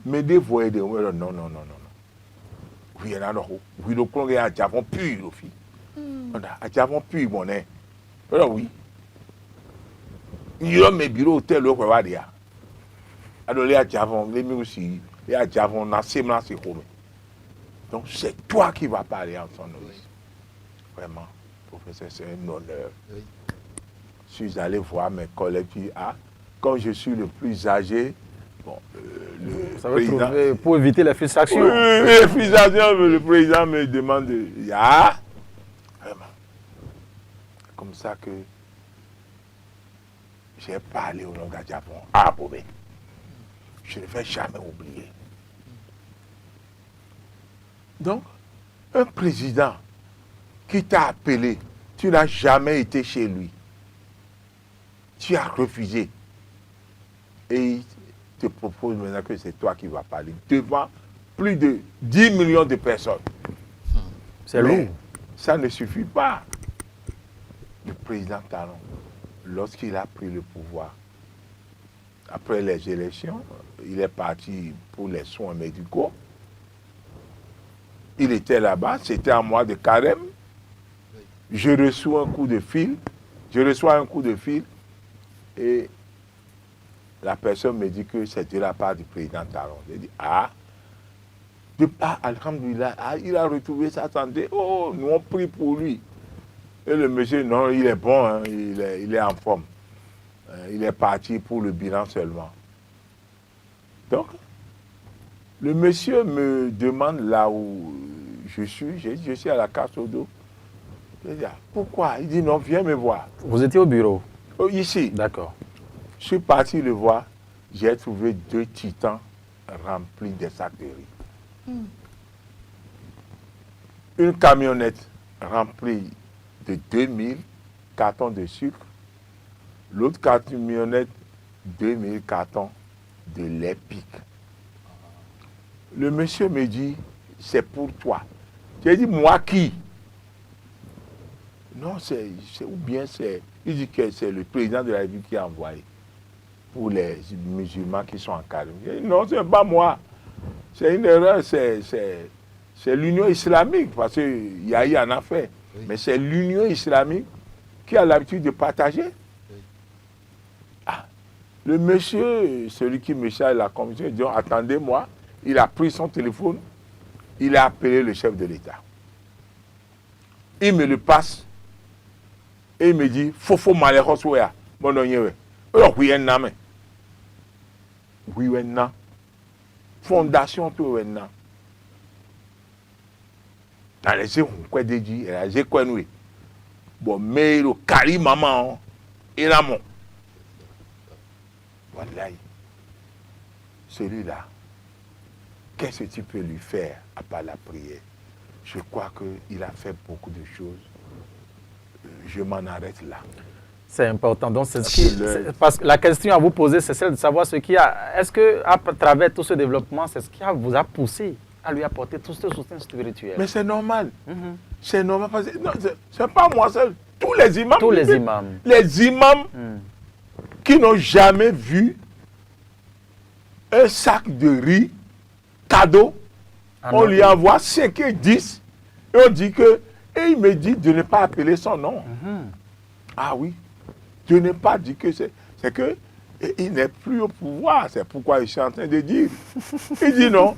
Médecins, non. Kouyena de Horofi. Oui, le plan est à Diavon pur, Horofi. À Diavon pur, mon nez. Alors oui. Il y a mes bureaux hôtel au Kwawadia. Alors, les à Diavon, les aussi, les à Diavon, on a sémé, c'est Horofi. Donc, c'est toi qui vas parler en son nom. Vraiment, professeur, c'est un honneur. Oui. Je suis allé voir mes collègues qui, comme je suis le plus âgé, bon, ça veut trouver pour éviter la frustration. Oui, la frustration, le président me demande, vraiment. Comme ça que j'ai parlé au nom d'Adjabon à Abomey. Je ne vais jamais oublier. Donc, un président qui t'a appelé, tu n'as jamais été chez lui. Tu as refusé. Et il te propose maintenant que c'est toi qui vas parler devant plus de 10 millions de personnes. C'est lourd. Ça ne suffit pas. Le président Talon, lorsqu'il a pris le pouvoir, après les élections, il est parti pour les soins médicaux. Il était là-bas, c'était un mois de carême. Je reçois un coup de fil. Et la personne me dit que c'est de la part du président Talon. J'ai dit, alhamdoulilah, il a retrouvé sa santé. Oh, nous on prie pour lui. Et le monsieur, non, il est bon, hein, il est en forme. Il est parti pour le bilan seulement. Donc, le monsieur me demande là où je suis. J'ai dit, je suis à la Casse au dos. Je dis, pourquoi? Il dit, non, viens me voir. Vous étiez au bureau? Ici. D'accord. Je suis parti le voir. J'ai trouvé 2 titans remplis de sacs de riz. Une camionnette remplie de 2000 cartons de sucre. L'autre camionnette, 2000 cartons de lait pique. Le monsieur me dit, c'est pour toi. J'ai dit, moi qui? Non, il dit que c'est le président de la République qui a envoyé pour les musulmans qui sont en carême. J'ai dit, non, ce n'est pas moi. C'est une erreur, c'est l'Union islamique, parce qu'il y a eu en affaire. Oui. Mais c'est l'Union islamique qui a l'habitude de partager. Oui. Le monsieur, celui qui me charge la commission, il dit, attendez-moi. Il a pris son téléphone, il a appelé le chef de l'État. Il me le passe et il me dit, Fofo Malekos Wea, mon onyewe. Alors, oui, un fondation pour un dans les quoi dit j'ai quoi nous bon mais le cari maman et là mon voilà celui-là qu'est-ce que tu peux lui faire à part la prière? Je crois qu'il a fait beaucoup de choses. Je m'en arrête là. C'est important. Donc, parce que la question à vous poser, c'est celle de savoir ce qui a. Est-ce que, à travers tout ce développement, c'est ce qui vous a poussé à lui apporter tout ce soutien spirituel? Mais c'est normal. C'est normal. Parce que c'est pas moi seul. Tous les imams. Tous les imams. Les imams qui n'ont jamais vu un sac de riz cadeau. On lui envoie 5 et 10. Et on dit que. Et il me dit de ne pas appeler son nom. Ah oui. De ne pas dire que c'est que il n'est plus au pouvoir. C'est pourquoi je suis en train de dire. Il dit non.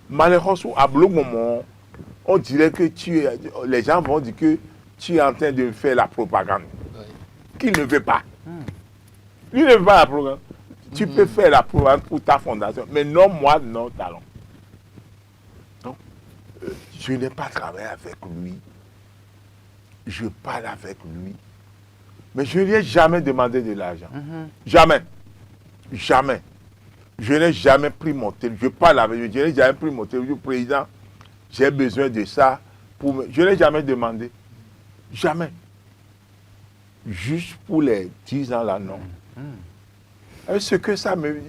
Malheureusement, à Bloumont, on dirait que les gens vont dire que tu es en train de faire la propagande. Oui. Qu'il ne veut pas. Lui ne veut pas la propagande. Tu peux faire la propagande pour ta fondation. Mais non, moi, non, Talon. Donc, je n'ai pas travaillé avec lui. Je parle avec lui. Mais je ne lui ai jamais demandé de l'argent. Jamais. Jamais. Je n'ai jamais pris mon téléphone. Je parle avec lui. Je n'ai jamais pris mon téléphone. Président, j'ai besoin de ça. Je ne l'ai jamais demandé. Jamais. Juste pour les 10 ans là, non. Et ce que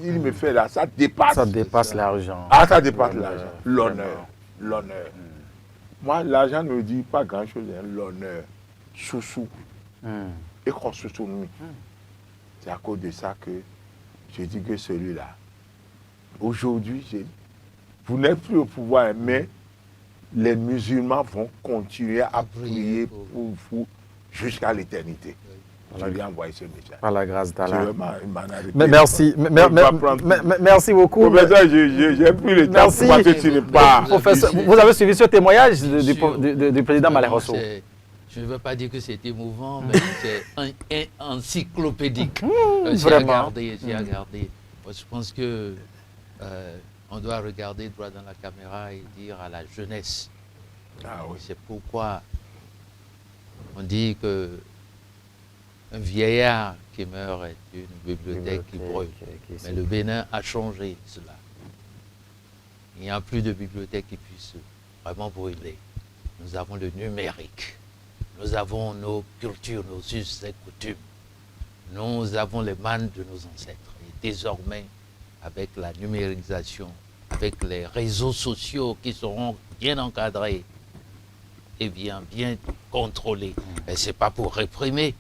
il me fait là, ça dépasse. Ça dépasse l'argent. Ah, ça dépasse l'argent. L'honneur. L'honneur. Moi, l'argent ne me dit pas grand-chose. Hein. L'honneur. Sous-sous. Et qu'on sous-sous nous. C'est à cause de ça que je dis que celui-là, aujourd'hui, vous n'êtes plus au pouvoir, mais les musulmans vont continuer à prier pour vous jusqu'à l'éternité. Je lui ai envoyé ce message. Par la grâce d'Allah. Mais merci. Merci beaucoup. Professeur, j'ai pris le temps pour passer sur le pas. Professeur, vous avez suivi ce témoignage du président Malek Rosso? Je ne veux pas dire que c'est émouvant, mais c'est encyclopédique. J'ai regardé. Moi, je pense que on doit regarder droit dans la caméra et dire à la jeunesse. Ah, oui. C'est pourquoi on dit que un vieillard qui meurt est une bibliothèque qui brûle. Mais le Bénin a changé cela. Il n'y a plus de bibliothèque qui puisse vraiment brûler. Nous avons le numérique. Nous avons nos cultures, nos us et coutumes. Nous avons les mannes de nos ancêtres. Et désormais, avec la numérisation, avec les réseaux sociaux qui seront bien encadrés et bien contrôlés, ce n'est pas pour réprimer,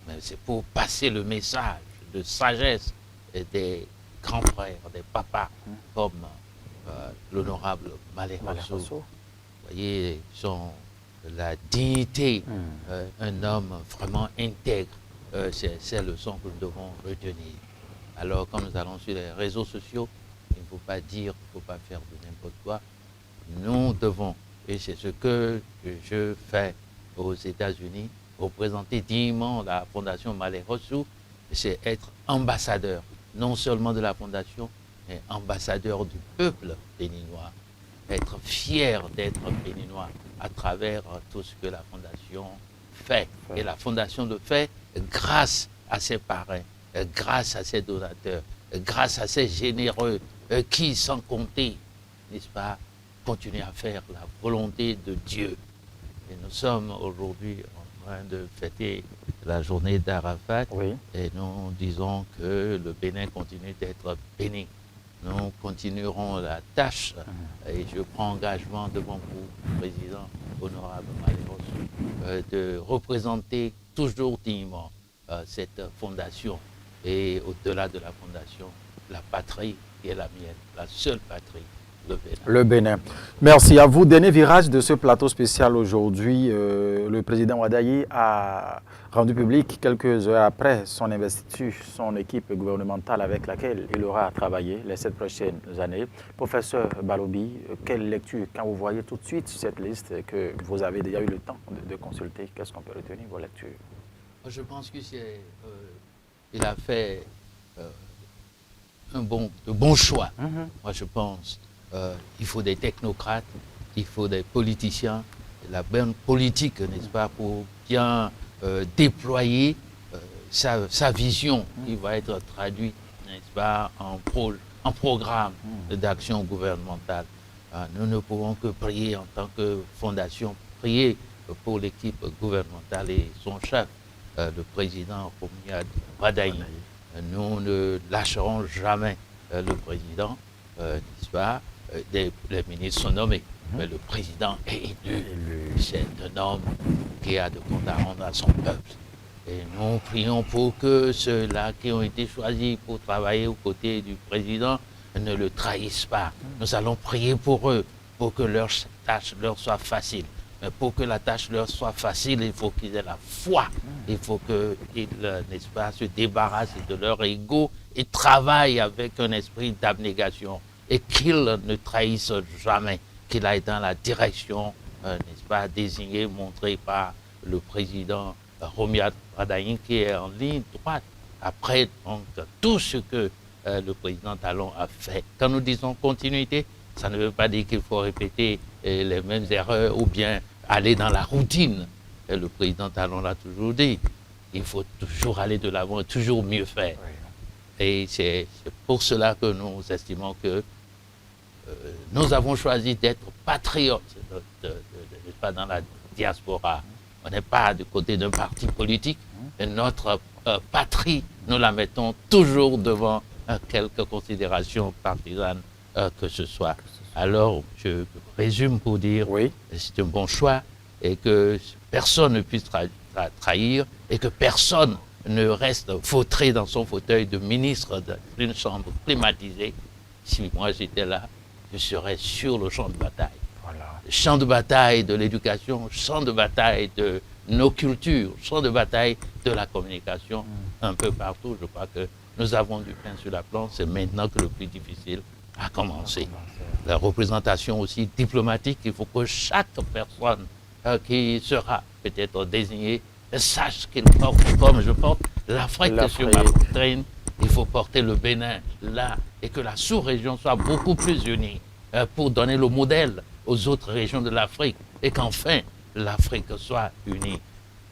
mais c'est pour passer le message de sagesse des grands frères, des papas, comme l'honorable Malé Rosso. Vous voyez, la dignité, un homme vraiment intègre, c'est la leçon que nous devons retenir. Alors, quand nous allons sur les réseaux sociaux, il ne faut pas dire, il ne faut pas faire de n'importe quoi. Nous devons, et c'est ce que je fais aux États-Unis, représenter dignement la Fondation Malé Rosso, c'est être ambassadeur, non seulement de la Fondation, mais ambassadeur du peuple béninois. Être fier d'être béninois à travers tout ce que la Fondation fait. Et la Fondation le fait grâce à ses parrains, grâce à ses donateurs, grâce à ces généreux qui, sans compter, n'est-ce pas, continuent à faire la volonté de Dieu. Et nous sommes aujourd'hui en train de fêter la journée d'Arafat et nous disons que le Bénin continue d'être béni. Nous continuerons la tâche et je prends engagement devant vous, Président honorable Malé Rosso, de représenter toujours dignement cette fondation et au-delà de la fondation, la patrie qui est la mienne, la seule patrie, le Bénin. Le Bénin. Merci à vous. Dernier virage de ce plateau spécial aujourd'hui. Le président Ouadayi a rendu public quelques heures après son investiture, son équipe gouvernementale avec laquelle il aura travaillé les 7 prochaines années. Professeur Balobi, quelle lecture, quand vous voyez tout de suite cette liste que vous avez déjà eu le temps de consulter, qu'est-ce qu'on peut retenir vos lectures? Je pense que il a fait de bons choix. Moi, je pense il faut des technocrates, il faut des politiciens, la bonne politique, n'est-ce pas, pour bien déployer sa vision qui va être traduite, n'est-ce pas, en programme d'action gouvernementale. Nous ne pouvons que prier en tant que fondation, prier pour l'équipe gouvernementale et son chef, le président Romiad Ouadayi. Nous ne lâcherons jamais le président, n'est-ce pas? Les ministres sont nommés, mais le président est élu. C'est un homme qui a de comptes à rendre à son peuple. Et nous prions pour que ceux-là qui ont été choisis pour travailler aux côtés du président ne le trahissent pas. Nous allons prier pour eux, pour que leur tâche leur soit facile. Mais pour que la tâche leur soit facile, il faut qu'ils aient la foi. Il faut qu'ils, n'est-ce pas, se débarrassent de leur ego et travaillent avec un esprit d'abnégation. Et qu'ils ne trahissent jamais, qu'il aille dans la direction, n'est-ce pas, désignée, montrée par le président Romiad Ouadayi, qui est en ligne droite. Après donc, tout ce que le président Talon a fait. Quand nous disons continuité, ça ne veut pas dire qu'il faut répéter les mêmes erreurs ou bien aller dans la routine. Et le président Talon l'a toujours dit. Il faut toujours aller de l'avant et toujours mieux faire. Et c'est pour cela que nous estimons que nous avons choisi d'être patriotes, pas dans la diaspora. On n'est pas du côté d'un parti politique. Et notre patrie, nous la mettons toujours devant quelques considérations partisanes que ce soit. Alors, je résume pour dire que c'est un bon choix et que personne ne puisse trahir et que personne ne reste vautré dans son fauteuil de ministre d'une chambre climatisée. Si moi j'étais là, je serais sur le champ de bataille. Voilà. Le champ de bataille de l'éducation, champ de bataille de nos cultures, champ de bataille de la communication, un peu partout. Je crois que nous avons du pain sur la planche, c'est maintenant que le plus difficile a commencé. La représentation aussi diplomatique, il faut que chaque personne qui sera peut-être désignée sache qu'il porte, comme je porte l'Afrique sur ma poitrine. Il faut porter le Bénin là et que la sous-région soit beaucoup plus unie pour donner le modèle aux autres régions de l'Afrique et qu'enfin l'Afrique soit unie.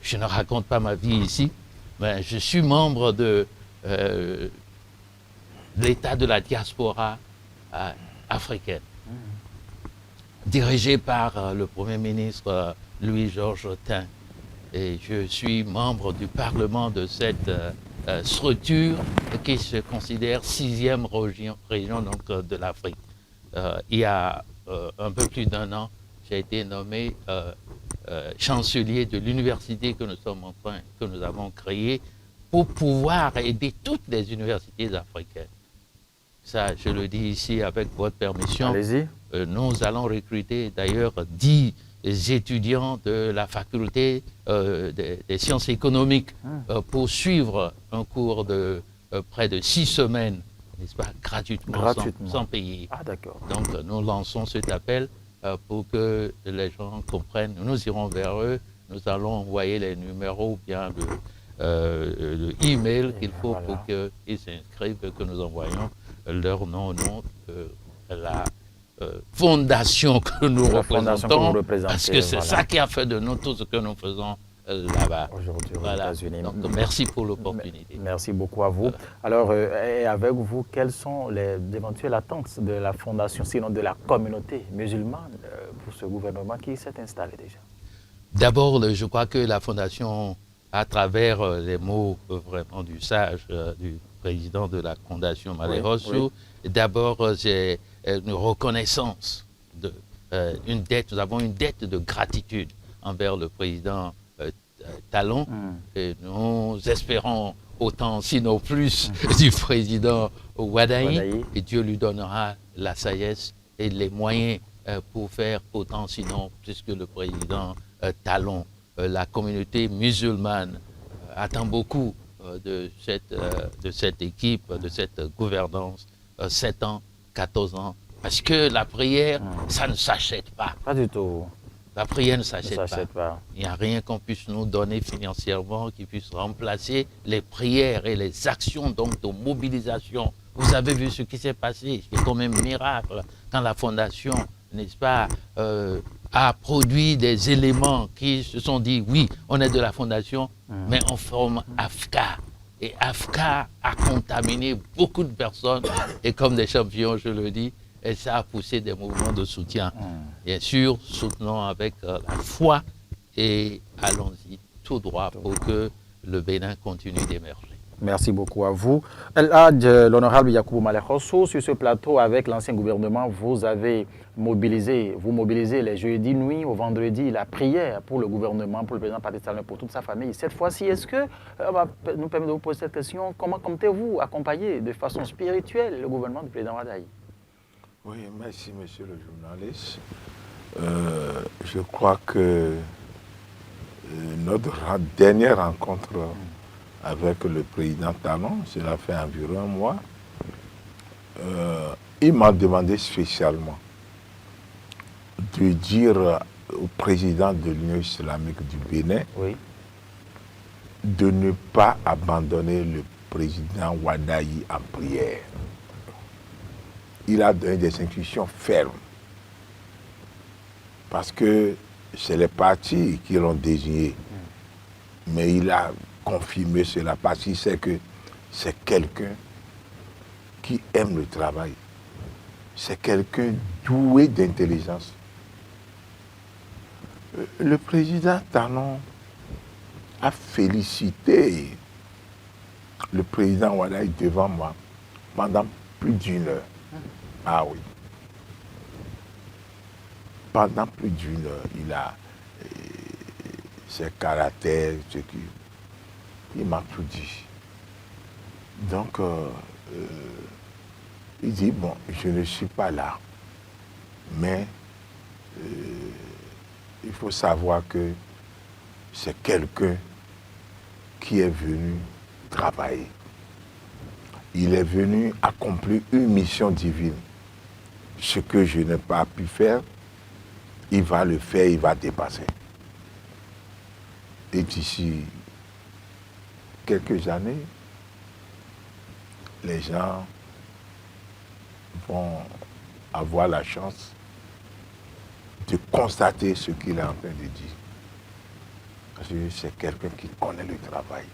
Je ne raconte pas ma vie ici, ben, je suis membre de l'État de la diaspora africaine, dirigé par le Premier ministre Louis-Georges Tin. Et je suis membre du Parlement de cette structure qui se considère 6e région donc, de l'Afrique. Il y a un peu plus d'1 an, j'ai été nommé chancelier de l'université que nous avons créée pour pouvoir aider toutes les universités africaines. Ça, je le dis ici avec votre permission. Allez-y. Nous allons recruter d'ailleurs 10 étudiants de la faculté des sciences économiques pour suivre un cours de près de 6 semaines, n'est-ce pas, gratuitement. Sans payer. Ah, d'accord. Donc, nous lançons cet appel pour que les gens comprennent. Nous irons vers eux, nous allons envoyer les numéros ou bien le e-mail qu'il faut pour qu'ils s'inscrivent, que nous envoyons leur nom de la fondation que nous représentons, parce que c'est ça qui a fait de nous tout ce que nous faisons là-bas. Aujourd'hui aux États-Unis. Donc, merci pour l'opportunité. Merci beaucoup à vous. Alors, et avec vous, quelles sont les éventuelles attentes de la fondation, sinon de la communauté musulmane pour ce gouvernement qui s'est installé déjà? D'abord, je crois que la fondation, à travers les mots vraiment du sage, du président de la fondation Malé Rossou, d'abord, c'est une reconnaissance, une dette. Nous avons une dette de gratitude envers le président Talon. Et nous espérons autant, sinon plus, du président Wadaï. Et Dieu lui donnera la sagesse et les moyens pour faire autant, sinon plus que le président Talon. La communauté musulmane attend beaucoup de cette équipe, de cette gouvernance, 7 ans, 14 ans, parce que la prière, ça ne s'achète pas. Pas du tout. La prière ne s'achète pas. Il n'y a rien qu'on puisse nous donner financièrement qui puisse remplacer les prières et les actions donc de mobilisation. Vous avez vu ce qui s'est passé, c'est comme un miracle quand la fondation, n'est-ce pas, a produit des éléments qui se sont dit, oui, on est de la fondation, mais on forme AFCA. Et AFCA a contaminé beaucoup de personnes, et comme des champions, je le dis, et ça a poussé des mouvements de soutien. Bien sûr, soutenons avec la foi et allons-y tout droit pour que le Bénin continue d'émerger. Merci beaucoup à vous. L'honorable Yacoubou Malé Rossou, sur ce plateau avec l'ancien gouvernement, vous mobilisez les jeudis nuit au vendredi la prière pour le gouvernement, pour le président Patrice Talon, pour toute sa famille. Cette fois-ci, est-ce que nous permet de vous poser cette question, comment comptez-vous accompagner de façon spirituelle le gouvernement du président Wadaï? Oui, merci monsieur le journaliste. Je crois que notre dernière rencontre avec le président Talon, cela fait environ un mois, il m'a demandé spécialement de dire au président de l'Union islamique du Bénin de ne pas abandonner le président Wadaï en prière. Il a donné des instructions fermes parce que c'est les partis qui l'ont désigné, mais il a confirmé cela parce qu'il sait que c'est quelqu'un qui aime le travail, c'est quelqu'un doué d'intelligence. Le président Talon a félicité le président Wadaï devant moi pendant plus d'1 heure. Ah oui. Pendant plus d'1 heure, il a ses caractères, ce qui... Il m'a tout dit. Donc, il dit, bon, je ne suis pas là, mais il faut savoir que c'est quelqu'un qui est venu travailler. Il est venu accomplir une mission divine. Ce que je n'ai pas pu faire, il va le faire, il va dépasser. Et d'ici quelques années, les gens vont avoir la chance de constater ce qu'il est en train de dire. Parce que c'est quelqu'un qui connaît le travail.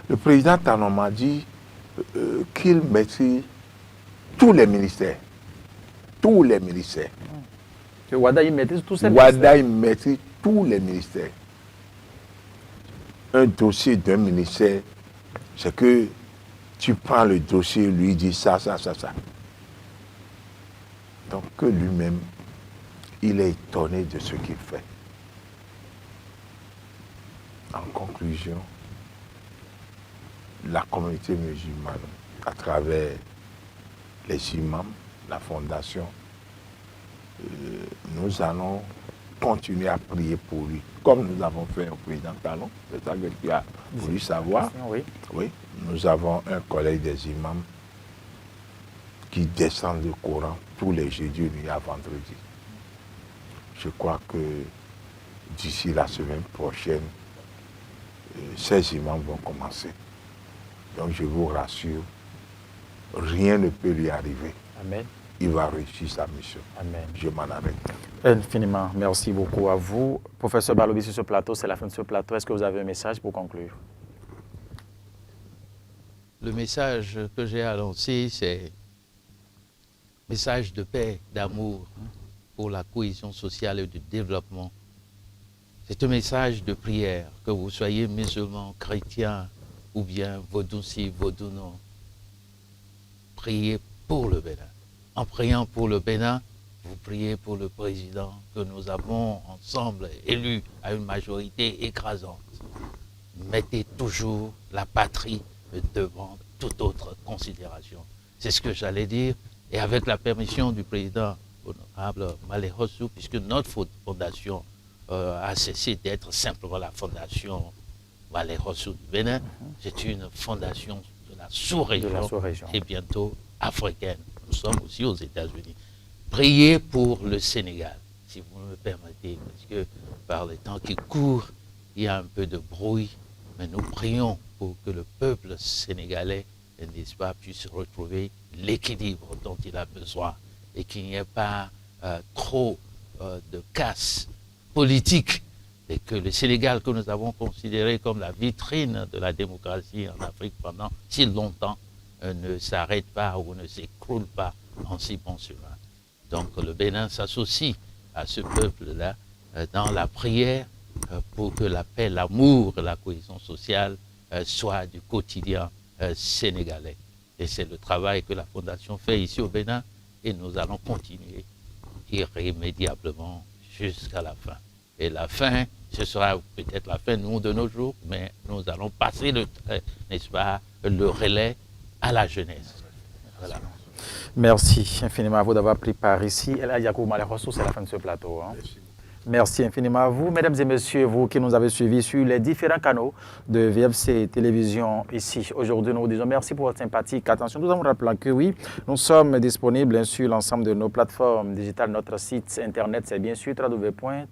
Le président Talon m'a dit qu'il maîtrise tous les ministères. Tous les ministères. Que Wada, il maîtrise tous ces Wada, il maîtrise tous les ministères. Un dossier d'un ministère, c'est que tu prends le dossier, lui dit ça. Donc que lui-même, il est étonné de ce qu'il fait. En conclusion, la communauté musulmane, à travers les imams, la fondation, nous allons continuer à prier pour lui, comme nous avons fait au président Talon. C'est ça que tu as voulu savoir. Oui. Oui, nous avons un collègue des imams qui descend le Coran tous les jeudis, nuit à vendredi. Je crois que d'ici la semaine prochaine, ces imams vont commencer. Donc je vous rassure, rien ne peut lui arriver. Amen. Il va réussir sa mission. Amen. Je m'en arrête. Infiniment, merci beaucoup à vous. Professeur Balobi, sur ce plateau, c'est la fin de ce plateau. Est-ce que vous avez un message pour conclure? Le message que j'ai à lancer, c'est un message de paix, d'amour pour la cohésion sociale et de développement. C'est un message de prière, que vous soyez musulmans, chrétiens ou bien vaudou-ci, vaudou-non. Priez pour le Bénin. En priant pour le Bénin, vous priez pour le président que nous avons ensemble élu à une majorité écrasante. Mettez toujours la patrie devant toute autre considération. C'est ce que j'allais dire. Et avec la permission du président honorable Malé Hossou, puisque notre fondation a cessé d'être simplement la fondation Malé Hossou du Bénin, c'est une fondation de la sous-région et bientôt africaine. Nous sommes aussi aux États-Unis. Priez pour le Sénégal, si vous me permettez, parce que par les temps qui courent, il y a un peu de bruit, mais nous prions pour que le peuple sénégalais, n'est-ce pas, puisse retrouver l'équilibre dont il a besoin et qu'il n'y ait pas trop de casse politique et que le Sénégal, que nous avons considéré comme la vitrine de la démocratie en Afrique pendant si longtemps, ne s'arrête pas ou ne s'écroule pas en si bon chemin. Donc le Bénin s'associe à ce peuple-là dans la prière pour que la paix, l'amour, la cohésion sociale soient du quotidien sénégalais. Et c'est le travail que la Fondation fait ici au Bénin et nous allons continuer irrémédiablement jusqu'à la fin. Et la fin, ce sera peut-être la fin de nos jours, mais nous allons passer n'est-ce pas, le relais à la jeunesse. Voilà. Merci infiniment à vous d'avoir pris part ici. El Hadji Yacoubou Malé Hossou, c'est la fin de ce plateau. Merci infiniment à vous, mesdames et messieurs, vous qui nous avez suivis sur les différents canaux de VFC Télévision ici. Aujourd'hui, nous vous disons merci pour votre sympathique attention. Nous avons rappelé que oui, nous sommes disponibles sur l'ensemble de nos plateformes digitales. Notre site internet, c'est bien sûr www.vfctv.bj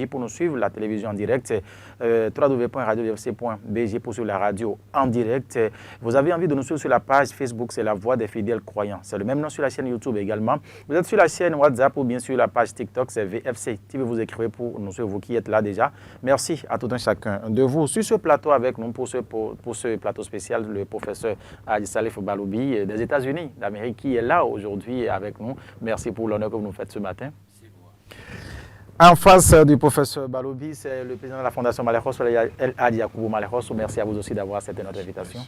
pour nous suivre la télévision en direct, www.radiovfc.bj pour suivre la radio en direct. Vous avez envie de nous suivre sur la page Facebook, c'est La Voix des Fidèles Croyants. C'est le même nom sur la chaîne YouTube également. Vous êtes sur la chaîne WhatsApp ou bien sûr la page TikTok, c'est VFC TV, vous écrivez pour nous suivre, vous qui êtes là déjà. Merci à tout un chacun de vous. Sur ce plateau avec nous, pour ce plateau spécial, le professeur Hadji Salif Balobi des États-Unis d'Amérique qui est là aujourd'hui avec nous. Merci pour l'honneur que vous nous faites ce matin. En face du professeur Balobi, c'est le président de la Fondation Malé Hossou, El Hadji Yacoubou Malé Hossou. Merci à vous aussi d'avoir accepté notre invitation.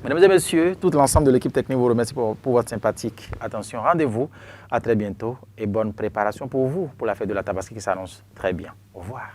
Mesdames et messieurs, tout l'ensemble de l'équipe technique vous remercie pour votre sympathique attention. Rendez-vous à très bientôt et bonne préparation pour vous pour la fête de la Tabaski qui s'annonce très bien. Au revoir.